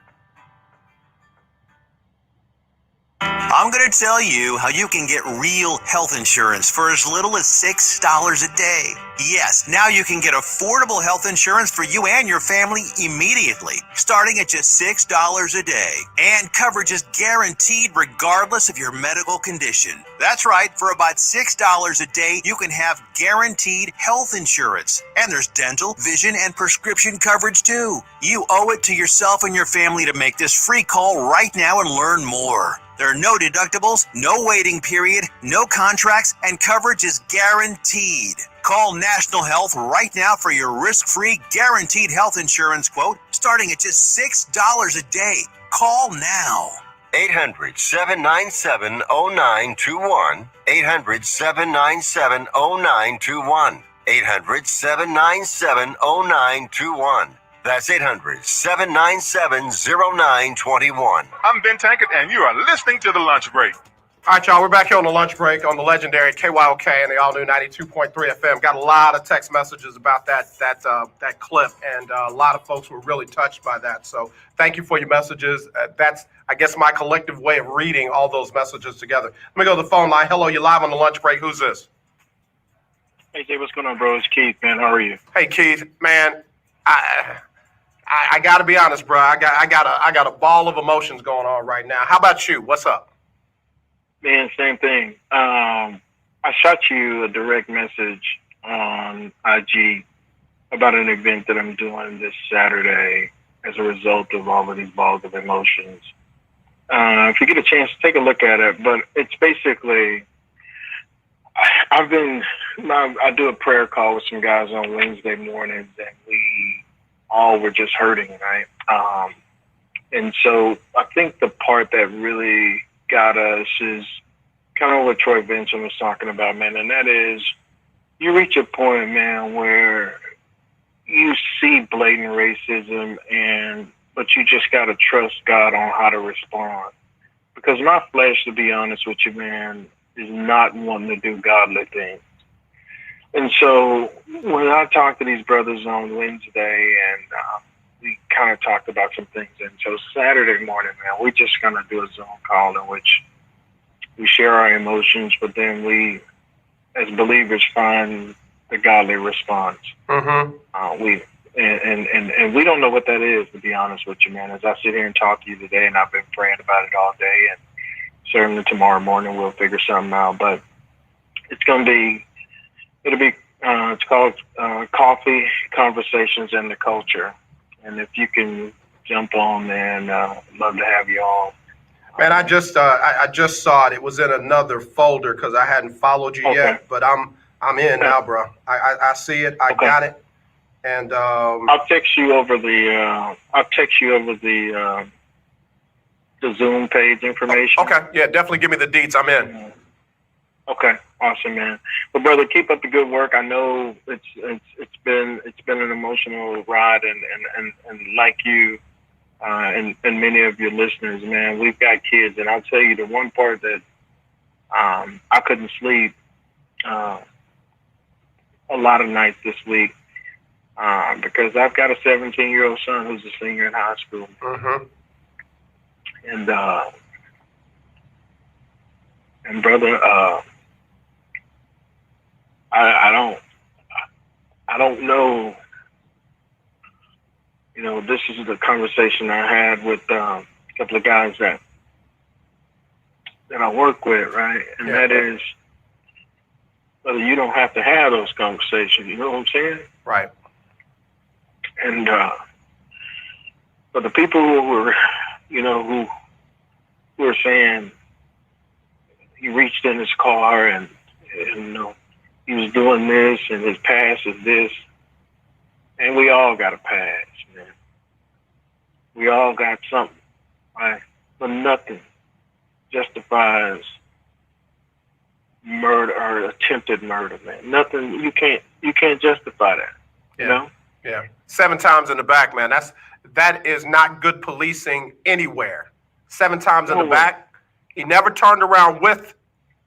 I'm going to tell you how you can get real health insurance for as little as $6 a day. Yes, now you can get affordable health insurance for you and your family immediately, starting at just $6 a day. And coverage is guaranteed regardless of your medical condition. That's right, for about $6 a day, you can have guaranteed health insurance. And there's dental, vision, and prescription coverage too. You owe it to yourself and your family to make this free call right now and learn more. There are no deductibles, no waiting period, no contracts, and coverage is guaranteed. Call National Health right now for your risk-free guaranteed health insurance quote starting at just $6 a day. Call now. 800-797-0921. 800-797-0921. 800-797-0921. That's 800-797-0921. I'm Ben Tankett, and you are listening to The Lunch Break. All right, y'all, we're back here on the lunch break on the legendary KYOK and the all-new 92.3 FM. Got a lot of text messages about that clip, and a lot of folks were really touched by that. So thank you for your messages. That's, I guess, my collective way of reading all those messages together. Let me go to the phone line. Hello, you're live on the lunch break. Who's this? Hey, Jay, what's going on, bro? It's Keith, man. How are you? Hey, Keith, man. I got to be honest, bro. I got a ball of emotions going on right now. How about you? What's up? Man, same thing. I shot you a direct message on IG about an event that I'm doing this Saturday as a result of all of these balls of emotions. If you get a chance, take a look at it. But it's basically I do a prayer call with some guys on Wednesday mornings, and we all were just hurting, right? And so I think the part that really got us is kind of what Troy Vincent was talking about, man, and that is you reach a point, man, where you see blatant racism, but you just got to trust God on how to respond. Because my flesh, to be honest with you, man, is not wanting to do godly things. And so when I talked to these brothers on Wednesday, and we kind of talked about some things, and so Saturday morning, man, we're just going to do a Zoom call in which we share our emotions, but then we, as believers, find the godly response. And we don't know what that is, to be honest with you, man. As I sit here and talk to you today, and I've been praying about it all day, and certainly tomorrow morning we'll figure something out. But it's called Coffee, Conversations, and the Culture. And if you can jump on, man, love to have you on. Man, I just saw it. It was in another folder because I hadn't followed you yet, but I'm in now, bro. I see it. I got it. And I'll text you over the Zoom page information. Okay, yeah, definitely give me the deets. I'm in. Okay, awesome, man. But brother, keep up the good work. I know it's been an emotional ride, and like you and many of your listeners, man, we've got kids, and I'll tell you the one part that I couldn't sleep a lot of nights this week. Because I've got a 17-year-old son who's a senior in high school. And brother, I don't know. You know, this is the conversation I had with a couple of guys that I work with, right? And that is, brother, you don't have to have those conversations. You know what I'm saying? Right. And but the people who were, who were saying he reached in his car and he was doing this and his past is this, and we all got a past, man. We all got something, right? But nothing justifies murder or attempted murder, man. Nothing. You can't justify that. You know. Yeah, 7 times in the back, man. That is not good policing anywhere. 7 times in the back. He never turned around with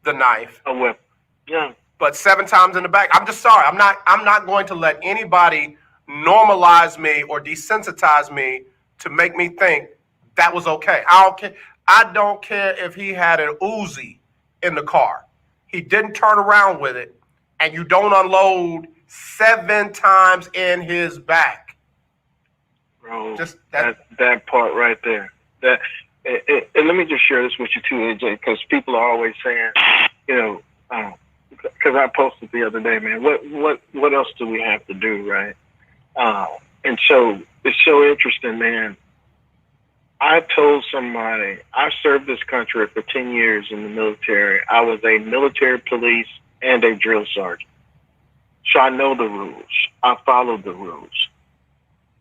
the knife. A whip. Yeah. But 7 times in the back. I'm just sorry. I'm not going to let anybody normalize me or desensitize me to make me think that was okay. I don't care if he had an Uzi in the car. He didn't turn around with it, and you don't unload 7 times in his back. Bro, just that part right there. And let me just share this with you too, AJ, because people are always saying, because I posted the other day, man, what else do we have to do, right? And so it's so interesting, man. I told somebody, I served this country for 10 years in the military. I was a military police and a drill sergeant. So I know the rules. I followed the rules.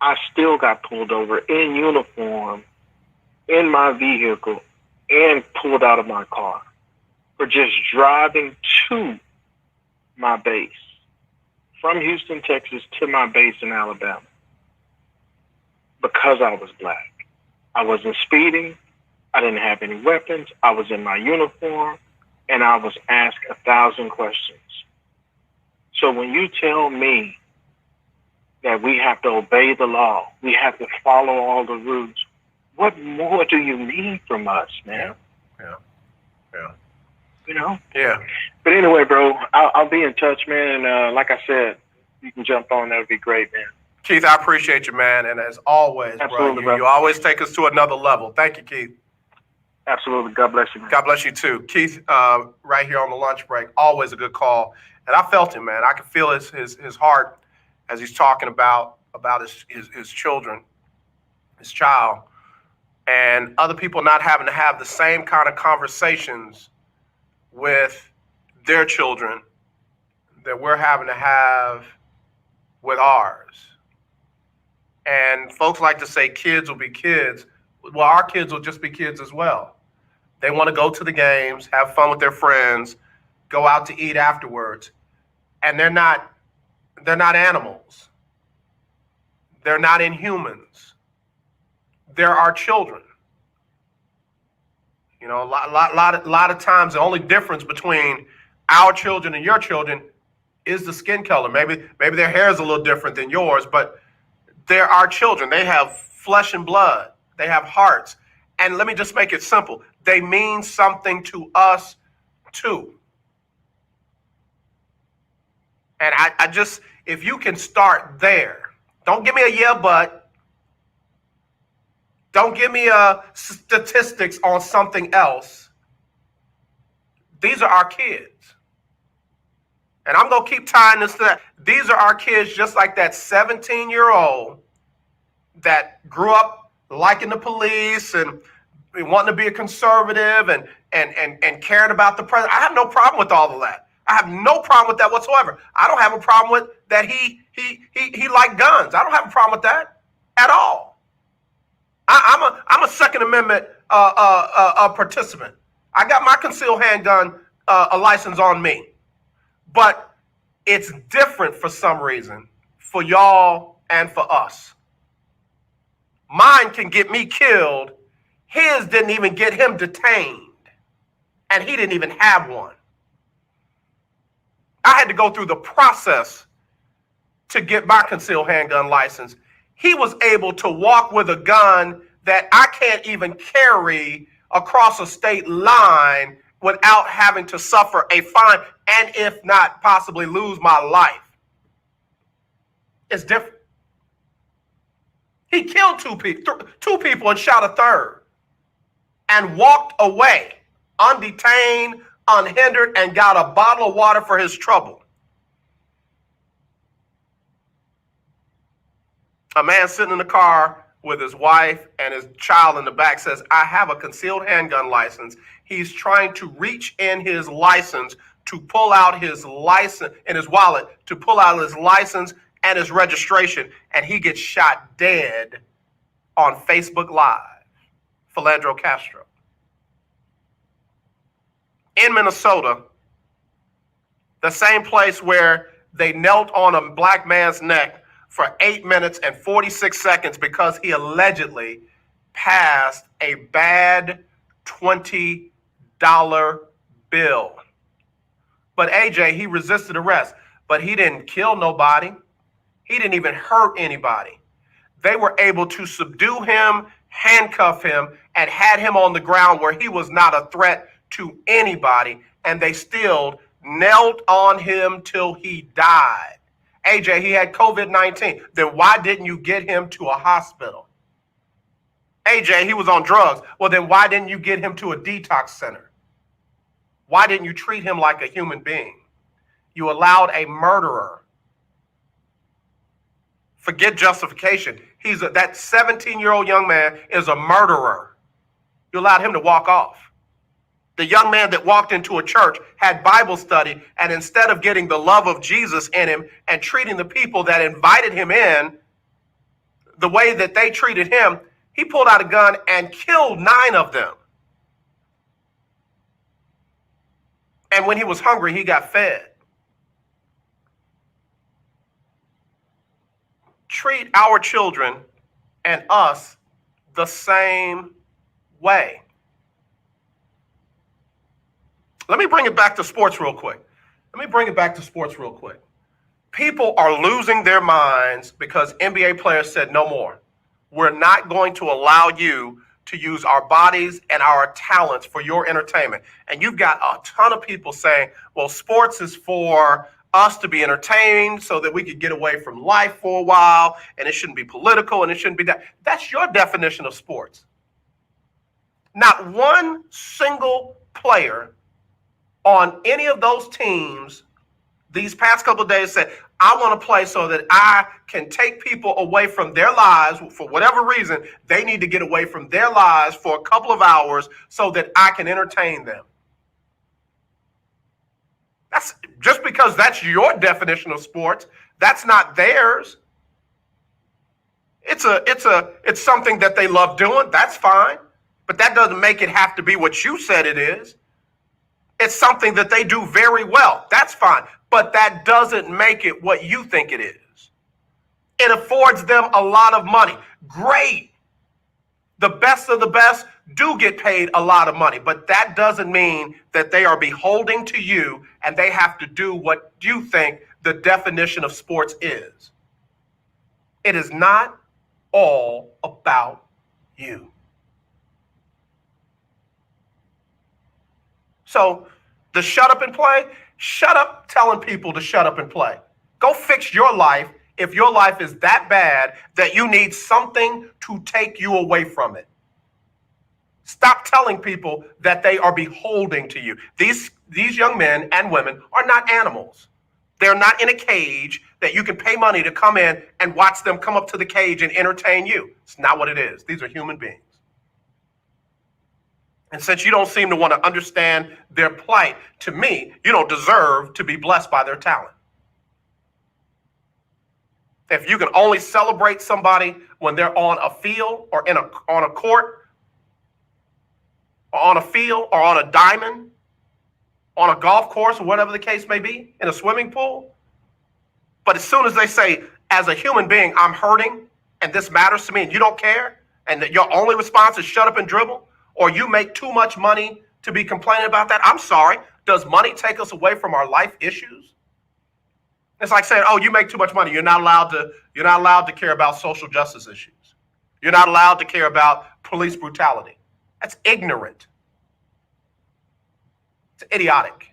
I still got pulled over in uniform, in my vehicle, and pulled out of my car for just driving to my base from Houston, Texas to my base in Alabama because I was black. I wasn't speeding. I didn't have any weapons. I was in my uniform, and I was asked 1,000 questions. So when you tell me that we have to obey the law, we have to follow all the rules, what more do you need from us, man? Yeah. Yeah. But anyway, bro, I'll be in touch, man. And like I said, you can jump on. That would be great, man. Keith, I appreciate you, man. And as always, Absolutely, bro, you always take us to another level. Thank you, Keith. Absolutely. God bless you, man. God bless you, too. Keith, right here on the lunch break, always a good call. And I felt him, man. I could feel his heart as he's talking about his children, his child, and other people not having to have the same kind of conversations with their children that we're having to have with ours. And folks like to say kids will be kids. Well, our kids will just be kids as well. They want to go to the games, have fun with their friends, go out to eat afterwards. And they're not animals. They're not inhumans. They're our children. You know, a lot of times the only difference between our children and your children is the skin color. Maybe their hair is a little different than yours, but they're our children. They have flesh and blood. They have hearts. And let me just make it simple. They mean something to us too. And I just, if you can start there, don't give me a yeah, but. Don't give me statistics on something else. These are our kids. And I'm going to keep tying this to that. These are our kids, just like that 17-year-old that grew up liking the police and wanting to be a conservative and caring about the president. I have no problem with all of that. I have no problem with that whatsoever. I don't have a problem with that he liked guns. I don't have a problem with that at all. I'm a Second Amendment participant. I got my concealed handgun a license on me, but it's different for some reason for y'all and for us. Mine can get me killed. His didn't even get him detained, and he didn't even have one. I had to go through the process to get my concealed handgun license. He was able to walk with a gun that I can't even carry across a state line without having to suffer a fine and, if not, possibly lose my life. It's different. He killed two people and shot a third and walked away undetained, unhindered, and got a bottle of water for his trouble. A man sitting in the car with his wife and his child in the back says, I have a concealed handgun license. He's trying to reach in his license to pull out his license in his wallet, to pull out his license and his registration, and he gets shot dead on Facebook Live. Philandro Castro. In Minnesota, the same place where they knelt on a black man's neck for 8 minutes and 46 seconds because he allegedly passed a bad $20 bill. But AJ, he resisted arrest, but he didn't kill nobody. He didn't even hurt anybody. They were able to subdue him, handcuff him, and had him on the ground where he was not a threat to anybody, and they still knelt on him till he died. AJ, he had COVID-19. Then why didn't you get him to a hospital? AJ, he was on drugs. Well, then why didn't you get him to a detox center? Why didn't you treat him like a human being? You allowed a murderer. Forget justification. That 17-year-old young man is a murderer. You allowed him to walk off. The young man that walked into a church, had Bible study, and instead of getting the love of Jesus in him and treating the people that invited him in the way that they treated him, he pulled out a gun and killed 9 of them. And when he was hungry, he got fed. Treat our children and us the same way. Let me bring it back to sports real quick. People are losing their minds because NBA players said no more. We're not going to allow you to use our bodies and our talents for your entertainment. And you've got a ton of people saying, well, sports is for us to be entertained so that we could get away from life for a while, and it shouldn't be political, and it shouldn't be that. That's your definition of sports. Not one single player on any of those teams these past couple of days said, I want to play so that I can take people away from their lives for whatever reason. They need to get away from their lives for a couple of hours so that I can entertain them. That's just because that's your definition of sports, that's not theirs. It's something that they love doing. That's fine. But that doesn't make it have to be what you said it is. It's something that they do very well. That's fine. But that doesn't make it what you think it is. It affords them a lot of money. Great. The best of the best do get paid a lot of money, but that doesn't mean that they are beholden to you and they have to do what you think the definition of sports is. It is not all about you. So the shut up and play, shut up telling people to shut up and play. Go fix your life if your life is that bad that you need something to take you away from it. Stop telling people that they are beholden to you. These young men and women are not animals. They're not in a cage that you can pay money to come in and watch them come up to the cage and entertain you. It's not what it is. These are human beings. And since you don't seem to want to understand their plight, to me, you don't deserve to be blessed by their talent. If you can only celebrate somebody when they're on a field or on a court, or on a field or on a diamond, on a golf course or whatever the case may be, in a swimming pool. But as soon as they say, as a human being, I'm hurting and this matters to me and you don't care, and that your only response is shut up and dribble, or you make too much money to be complaining about that, I'm sorry. Does money take us away from our life issues? It's like saying, oh, you make too much money. You're not allowed to care about social justice issues. You're not allowed to care about police brutality. That's ignorant. It's idiotic.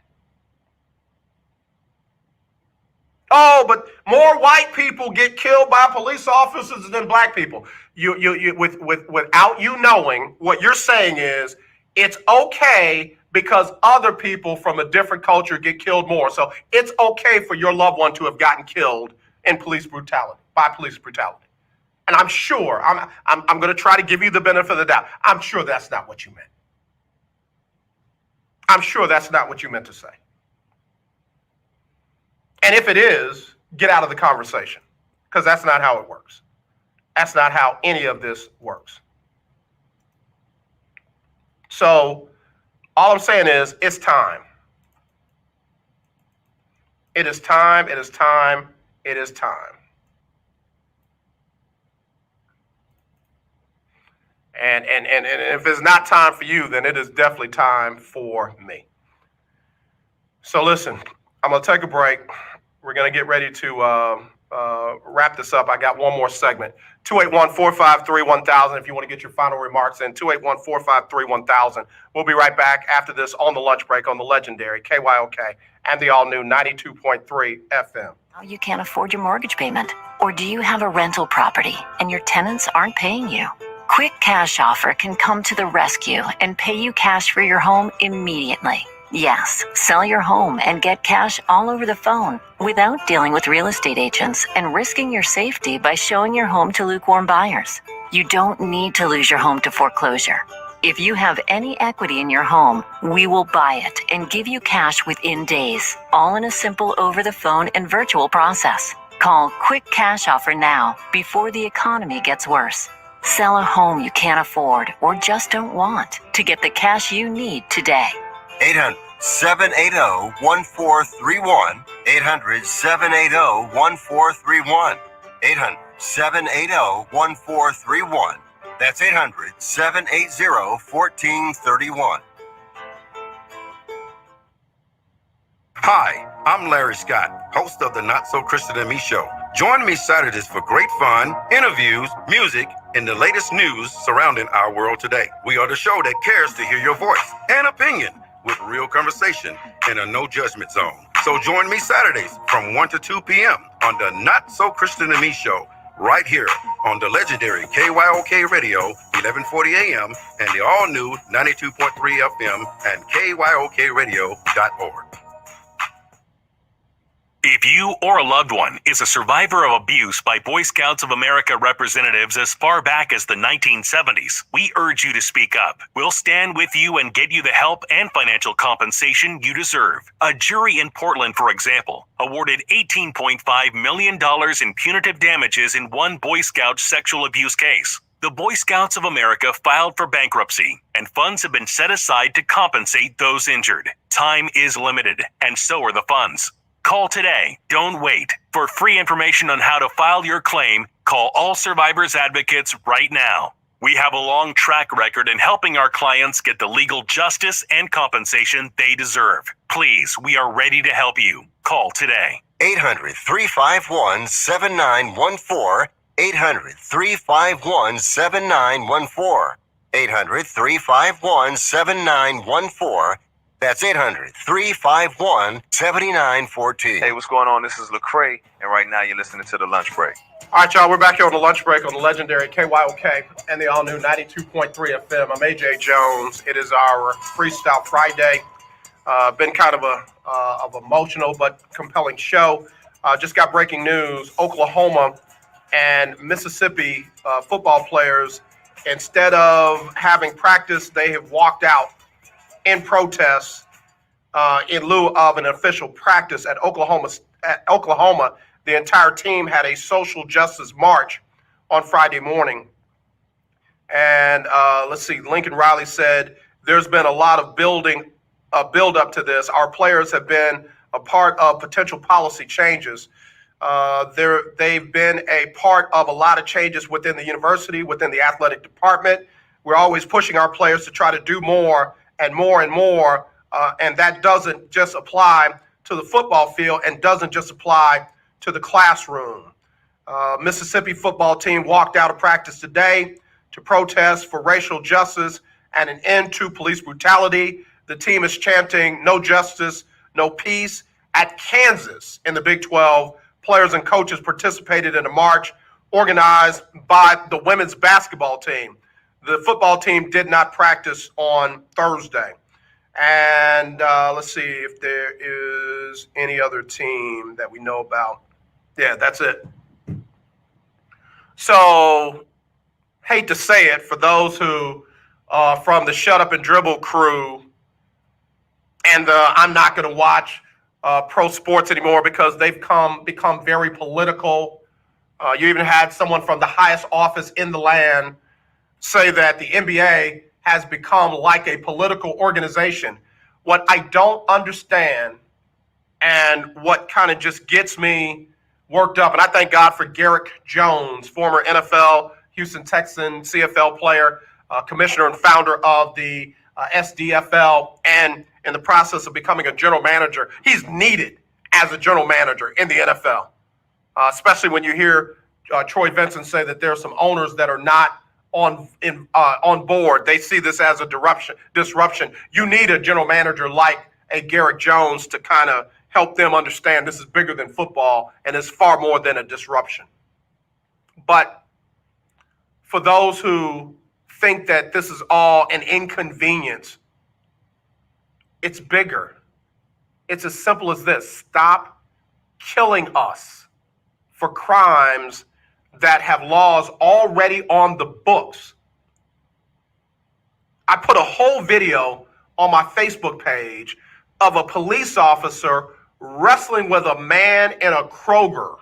Oh, but more white people get killed by police officers than black people. Without you knowing, what you're saying is it's okay because other people from a different culture get killed more. So it's okay for your loved one to have gotten killed in police brutality, by police brutality. And I'm sure, I'm going to try to give you the benefit of the doubt. I'm sure that's not what you meant. I'm sure that's not what you meant to say. And if it is, get out of the conversation, because that's not how it works. That's not how any of this works. So all I'm saying is it's time. It is time. It is time. It is time. And if it's not time for you, then it is definitely time for me. So listen, I'm going to take a break. We're going to get ready to wrap this up. I got one more segment. 281-453-1000 if you want to get your final remarks in. 281-453-1000. We'll be right back after this on the lunch break on the legendary KYOK and the all-new 92.3 FM. You can't afford your mortgage payment. Or do you have a rental property and your tenants aren't paying you? Quick Cash Offer can come to the rescue and pay you cash for your home immediately. Yes, sell your home and get cash all over the phone without dealing with real estate agents and risking your safety by showing your home to lukewarm buyers. You don't need to lose your home to foreclosure. If you have any equity in your home, we will buy it and give you cash within days, all in a simple over-the-phone and virtual process. Call Quick Cash Offer now before the economy gets worse. Sell a home you can't afford or just don't want to get the cash you need today. 800-780-1431. 800-780-1431. 800-780-1431. That's 800-780-1431. Hi, I'm Larry Scott, host of the Not So Christian and Me show. Join me Saturdays for great fun, interviews, music, and the latest news surrounding our world today. We are the show that cares to hear your voice and opinion with real conversation in a no judgment zone. So join me Saturdays from 1 to 2 p.m. on the Not So Christian and Me show, right here on the legendary KYOK Radio, 1140 AM, and the all-new 92.3 FM and KYOKradio.org. If you or a loved one is a survivor of abuse by Boy Scouts of America representatives as far back as the 1970s, we urge you to speak up. We'll stand with you and get you the help and financial compensation you deserve. A jury in Portland, for example, awarded $18.5 million in punitive damages in one Boy Scout sexual abuse case. The Boy Scouts of America filed for bankruptcy, and funds have been set aside to compensate those injured. Time is limited, and so are the funds. Call today. Don't wait. For free information on how to file your claim, call All Survivors Advocates right now. We have a long track record in helping our clients get the legal justice and compensation they deserve. Please, we are ready to help you. Call today. 800-351-7914. 800-351-7914. 800-351-7914. That's 800-351-7914. Hey, what's going on? This is Lecrae, and right now you're listening to The Lunch Break. All right, y'all, we're back here on the lunch break on the legendary KYOK and the all-new 92.3 FM. I'm AJ Jones. It is our Freestyle Friday. Been kind of a emotional but compelling show. Just got breaking news. Oklahoma and Mississippi football players, instead of having practice, they have walked out in protest in lieu of an official practice at Oklahoma. The entire team had a social justice march on Friday morning. And let's see, Lincoln Riley said, there's been a lot of build up to this. Our players have been a part of potential policy changes. They've been a part of a lot of changes within the university, within the athletic department. We're always pushing our players to try to do more and more and more. And that doesn't just apply to the football field and doesn't just apply to the classroom. Mississippi football team walked out of practice today to protest for racial justice and an end to police brutality. The team is chanting no justice, no peace. At Kansas in the Big 12, players and coaches participated in a march organized by the women's basketball team. The football team did not practice on Thursday. And let's see if there is any other team that we know about. Yeah, that's it. So, hate to say it, for those who from the Shut Up and Dribble crew, and I'm not going to watch pro sports anymore because they've become very political. You even had someone from the highest office in the land say that the NBA has become like a political organization. What I don't understand and what kind of just gets me worked up, and I thank God for Garrick Jones, former NFL, Houston Texan, CFL player, commissioner and founder of the SDFL, and in the process of becoming a general manager. He's needed as a general manager in the NFL, especially when you hear Troy Vincent say that there are some owners that are not on board. They see this as a disruption. You need a general manager like a Garrick Jones to kind of help them understand this is bigger than football and is far more than a disruption. But for those who think that this is all an inconvenience, it's bigger. It's as simple as this. Stop killing us for crimes that have laws already on the books. I put a whole video on my Facebook page of a police officer wrestling with a man in a Kroger.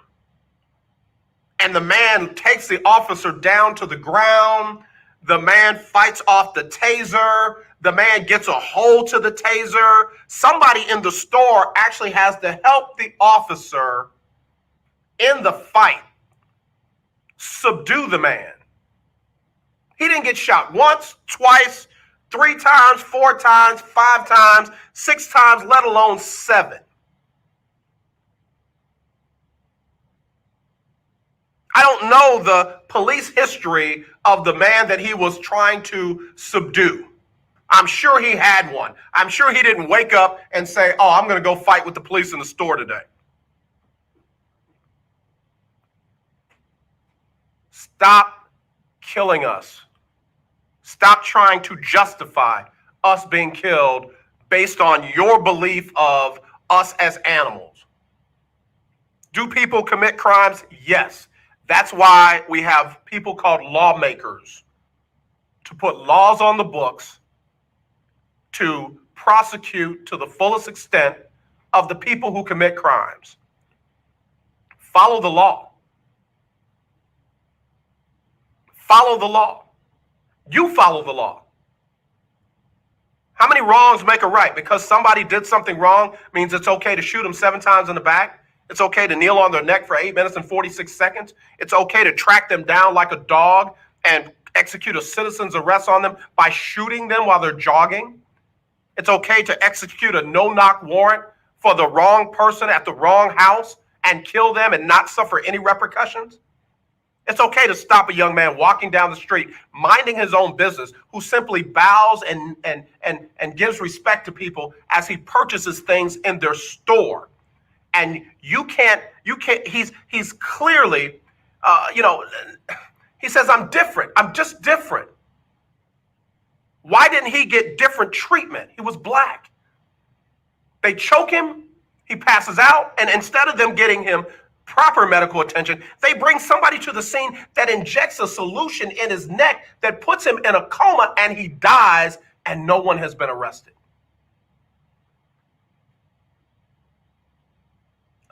And the man takes the officer down to the ground. The man fights off the taser. The man gets a hold to the taser. Somebody in the store actually has to help the officer in the fight subdue the man. He didn't get shot once, twice, 3 times, 4 times, 5 times, 6 times, let alone 7. I don't know the police history of the man that he was trying to subdue. I'm sure he had one. I'm sure he didn't wake up and say, oh, I'm going to go fight with the police in the store today. Stop killing us. Stop trying to justify us being killed based on your belief of us as animals. Do people commit crimes? Yes. That's why we have people called lawmakers to put laws on the books to prosecute to the fullest extent of the people who commit crimes. Follow the law. Follow the law. You follow the law. How many wrongs make a right? Because somebody did something wrong means it's okay to shoot them 7 times in the back. It's okay to kneel on their neck for 8 minutes and 46 seconds. It's okay to track them down like a dog and execute a citizen's arrest on them by shooting them while they're jogging. It's okay to execute a no-knock warrant for the wrong person at the wrong house and kill them and not suffer any repercussions. It's okay to stop a young man walking down the street, minding his own business, who simply bows and gives respect to people as he purchases things in their store. And you can't, he's clearly, he says, I'm different. I'm just different. Why didn't he get different treatment? He was black. They choke him, he passes out, and instead of them getting him proper medical attention, they bring somebody to the scene that injects a solution in his neck that puts him in a coma, and he dies, and no one has been arrested.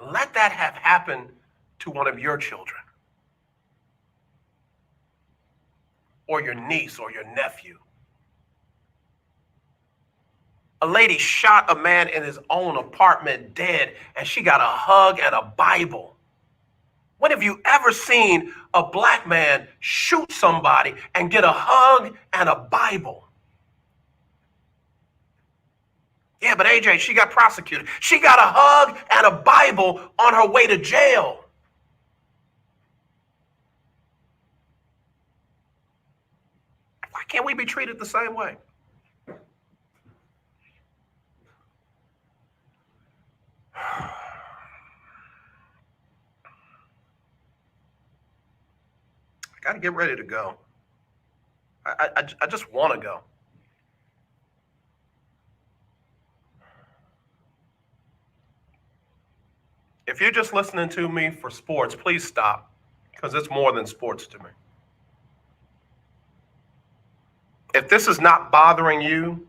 Let that have happened to one of your children, or your niece, or your nephew. A lady shot a man in his own apartment dead, and she got a hug and a Bible. When have you ever seen a black man shoot somebody and get a hug and a Bible? Yeah, but AJ, she got prosecuted. She got a hug and a Bible on her way to jail. Why can't we be treated the same way? I got to get ready to go. I just want to go. If you're just listening to me for sports, please stop, because it's more than sports to me. If this is not bothering you,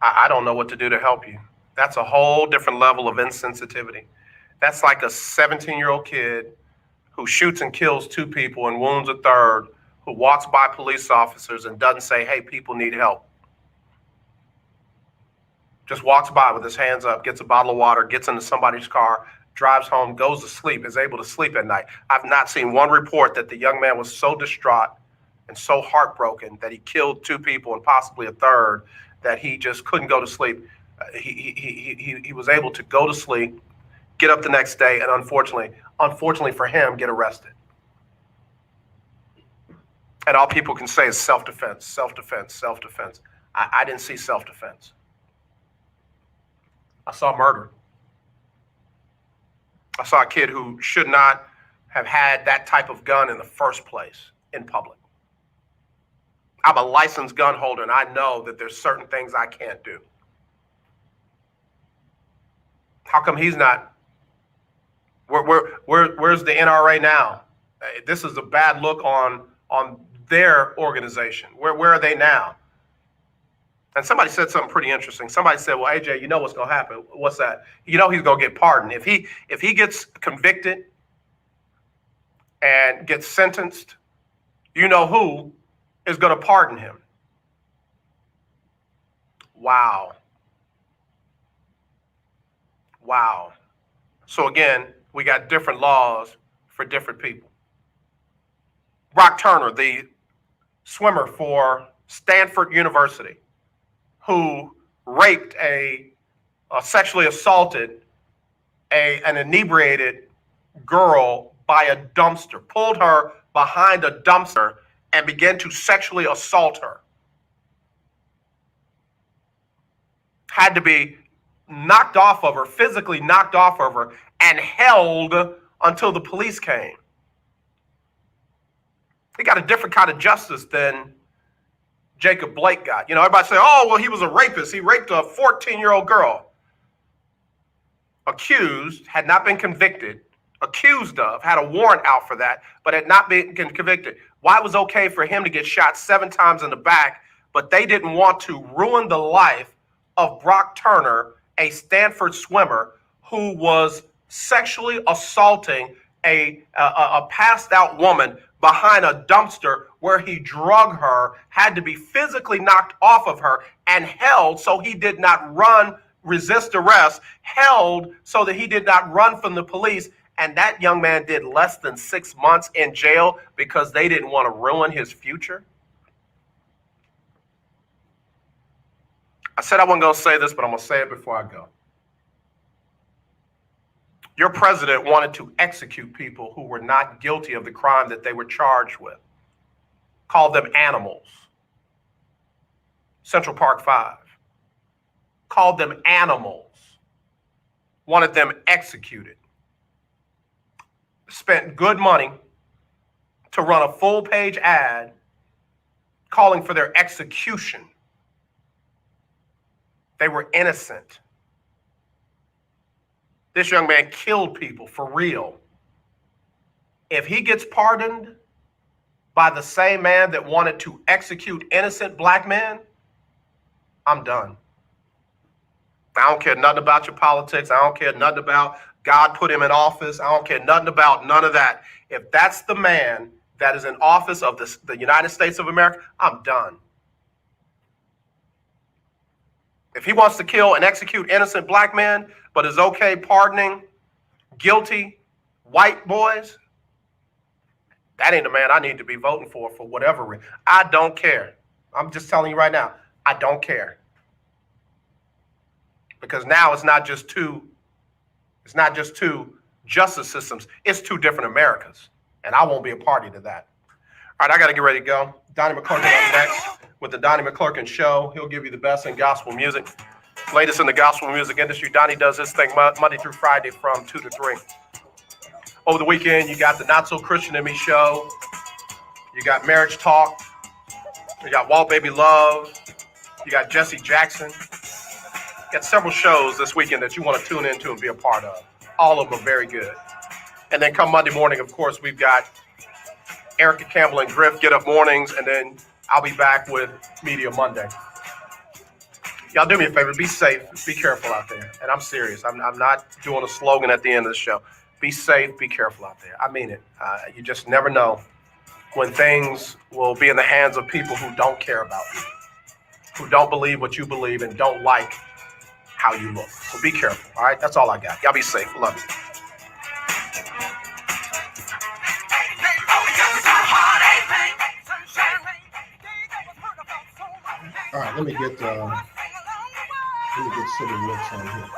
I don't know what to do to help you. That's a whole different level of insensitivity. That's like a 17-year-old kid who shoots and kills 2 people and wounds a third, who walks by police officers and doesn't say, hey, people need help. Just walks by with his hands up, gets a bottle of water, gets into somebody's car, drives home, goes to sleep, is able to sleep at night. I've not seen one report that the young man was so distraught and so heartbroken that he killed 2 people and possibly a third that he just couldn't go to sleep. He was able to go to sleep, get up the next day, and unfortunately for him, get arrested. And all people can say is self-defense, self-defense, self-defense. I didn't see self-defense. I saw murder. I saw a kid who should not have had that type of gun in the first place in public. I'm a licensed gun holder, and I know that there's certain things I can't do. How come he's not? Where's the NRA now? This is a bad look on their organization. Where are they now? And somebody said something pretty interesting. Somebody said, well, AJ, you know what's going to happen. What's that? You know he's going to get pardoned. If he gets convicted and gets sentenced, you know who is going to pardon him. Wow. Wow. So again, we got different laws for different people. Brock Turner, the swimmer for Stanford University, who raped sexually assaulted an inebriated girl by a dumpster, pulled her behind a dumpster and began to sexually assault her. Had to be knocked off of her, physically knocked off of her, and held until the police came. He got a different kind of justice than Jacob Blake got. You know, everybody say, oh, well, he was a rapist. He raped a 14-year-old girl. accused, had not been convicted, accused of, had a warrant out for that, but had not been convicted. Why it was okay for him to get shot 7 times in the back, but they didn't want to ruin the life of Brock Turner, a Stanford swimmer who was sexually assaulting a passed out woman behind a dumpster where he drug her, had to be physically knocked off of her and held so he did not run, resist arrest, held so that he did not run from the police. And that young man did less than 6 months in jail because they didn't want to ruin his future. I said I wasn't going to say this, but I'm going to say it before I go. Your president wanted to execute people who were not guilty of the crime that they were charged with. Called them animals. Central Park 5. Called them animals. Wanted them executed. Spent good money to run a full-page ad calling for their execution. They were innocent. This young man killed people for real. If he gets pardoned by the same man that wanted to execute innocent black men, I'm done. I don't care nothing about your politics. I don't care nothing about God put him in office. I don't care nothing about none of that. If that's the man that is in office of the United States of America, I'm done. If he wants to kill and execute innocent black men, but is okay pardoning guilty white boys, that ain't the man I need to be voting for whatever reason. I don't care. I'm just telling you right now, I don't care. Because now it's not just two justice systems, it's 2 different Americas. And I won't be a party to that. All right, I got to get ready to go. Donnie McClurkin up next with the Donnie McClurkin Show. He'll give you the best in gospel music. Latest in the gospel music industry. Donnie does his thing Monday through Friday from 2 to 3. Over the weekend, you got the Not So Christian in Me Show. You got Marriage Talk. You got Walt Baby Love. You got Jesse Jackson. You got several shows this weekend that you want to tune into and be a part of. All of them are very good. And then come Monday morning, of course, we've got Erica Campbell and Griff Get Up Mornings, and then I'll be back with Media Monday. Y'all do me a favor, be safe, be careful out there. And I'm serious, I'm not doing a slogan at the end of the show. Be safe, be careful out there. I mean it. You just never know when things will be in the hands of people who don't care about you, who don't believe what you believe and don't like how you look. So be careful, all right? That's all I got. Y'all be safe. Love you. All right, let me get City Licks on here.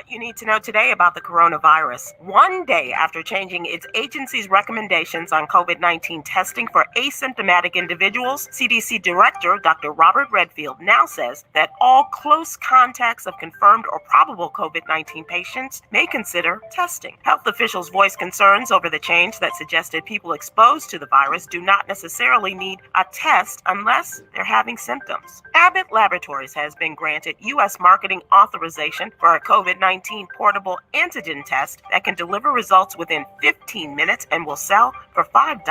You need to know today about the coronavirus. One day after changing its agency's recommendations on COVID-19 testing for asymptomatic individuals, CDC Director Dr. Robert Redfield now says that all close contacts of confirmed or probable COVID-19 patients may consider testing. Health officials voiced concerns over the change that suggested people exposed to the virus do not necessarily need a test unless they're having symptoms. Abbott Laboratories has been granted U.S. marketing authorization for a COVID-19 portable antigen test that can deliver results within 15 minutes and will sell for $5.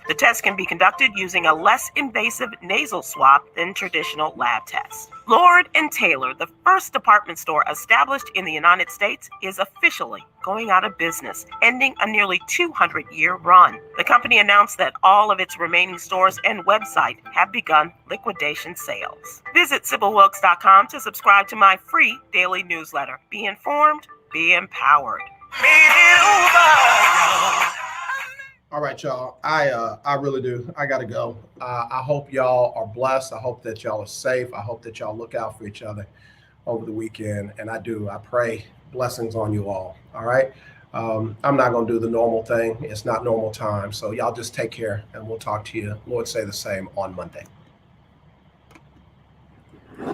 The test can be conducted using a less invasive nasal swab than traditional lab tests. Lord & Taylor, the first department store established in the United States, is officially going out of business, ending a nearly 200-year run. The company announced that all of its remaining stores and website have begun liquidation sales. Visit SibylWilkes.com to subscribe to my free daily newsletter. Be informed, be empowered. All right, y'all. I really do. I got to go. I hope y'all are blessed. I hope that y'all are safe. I hope that y'all look out for each other over the weekend. And I do. I pray blessings on you all. All right. I'm not going to do the normal thing. It's not normal time. So y'all just take care, and we'll talk to you. Lord say the same on Monday.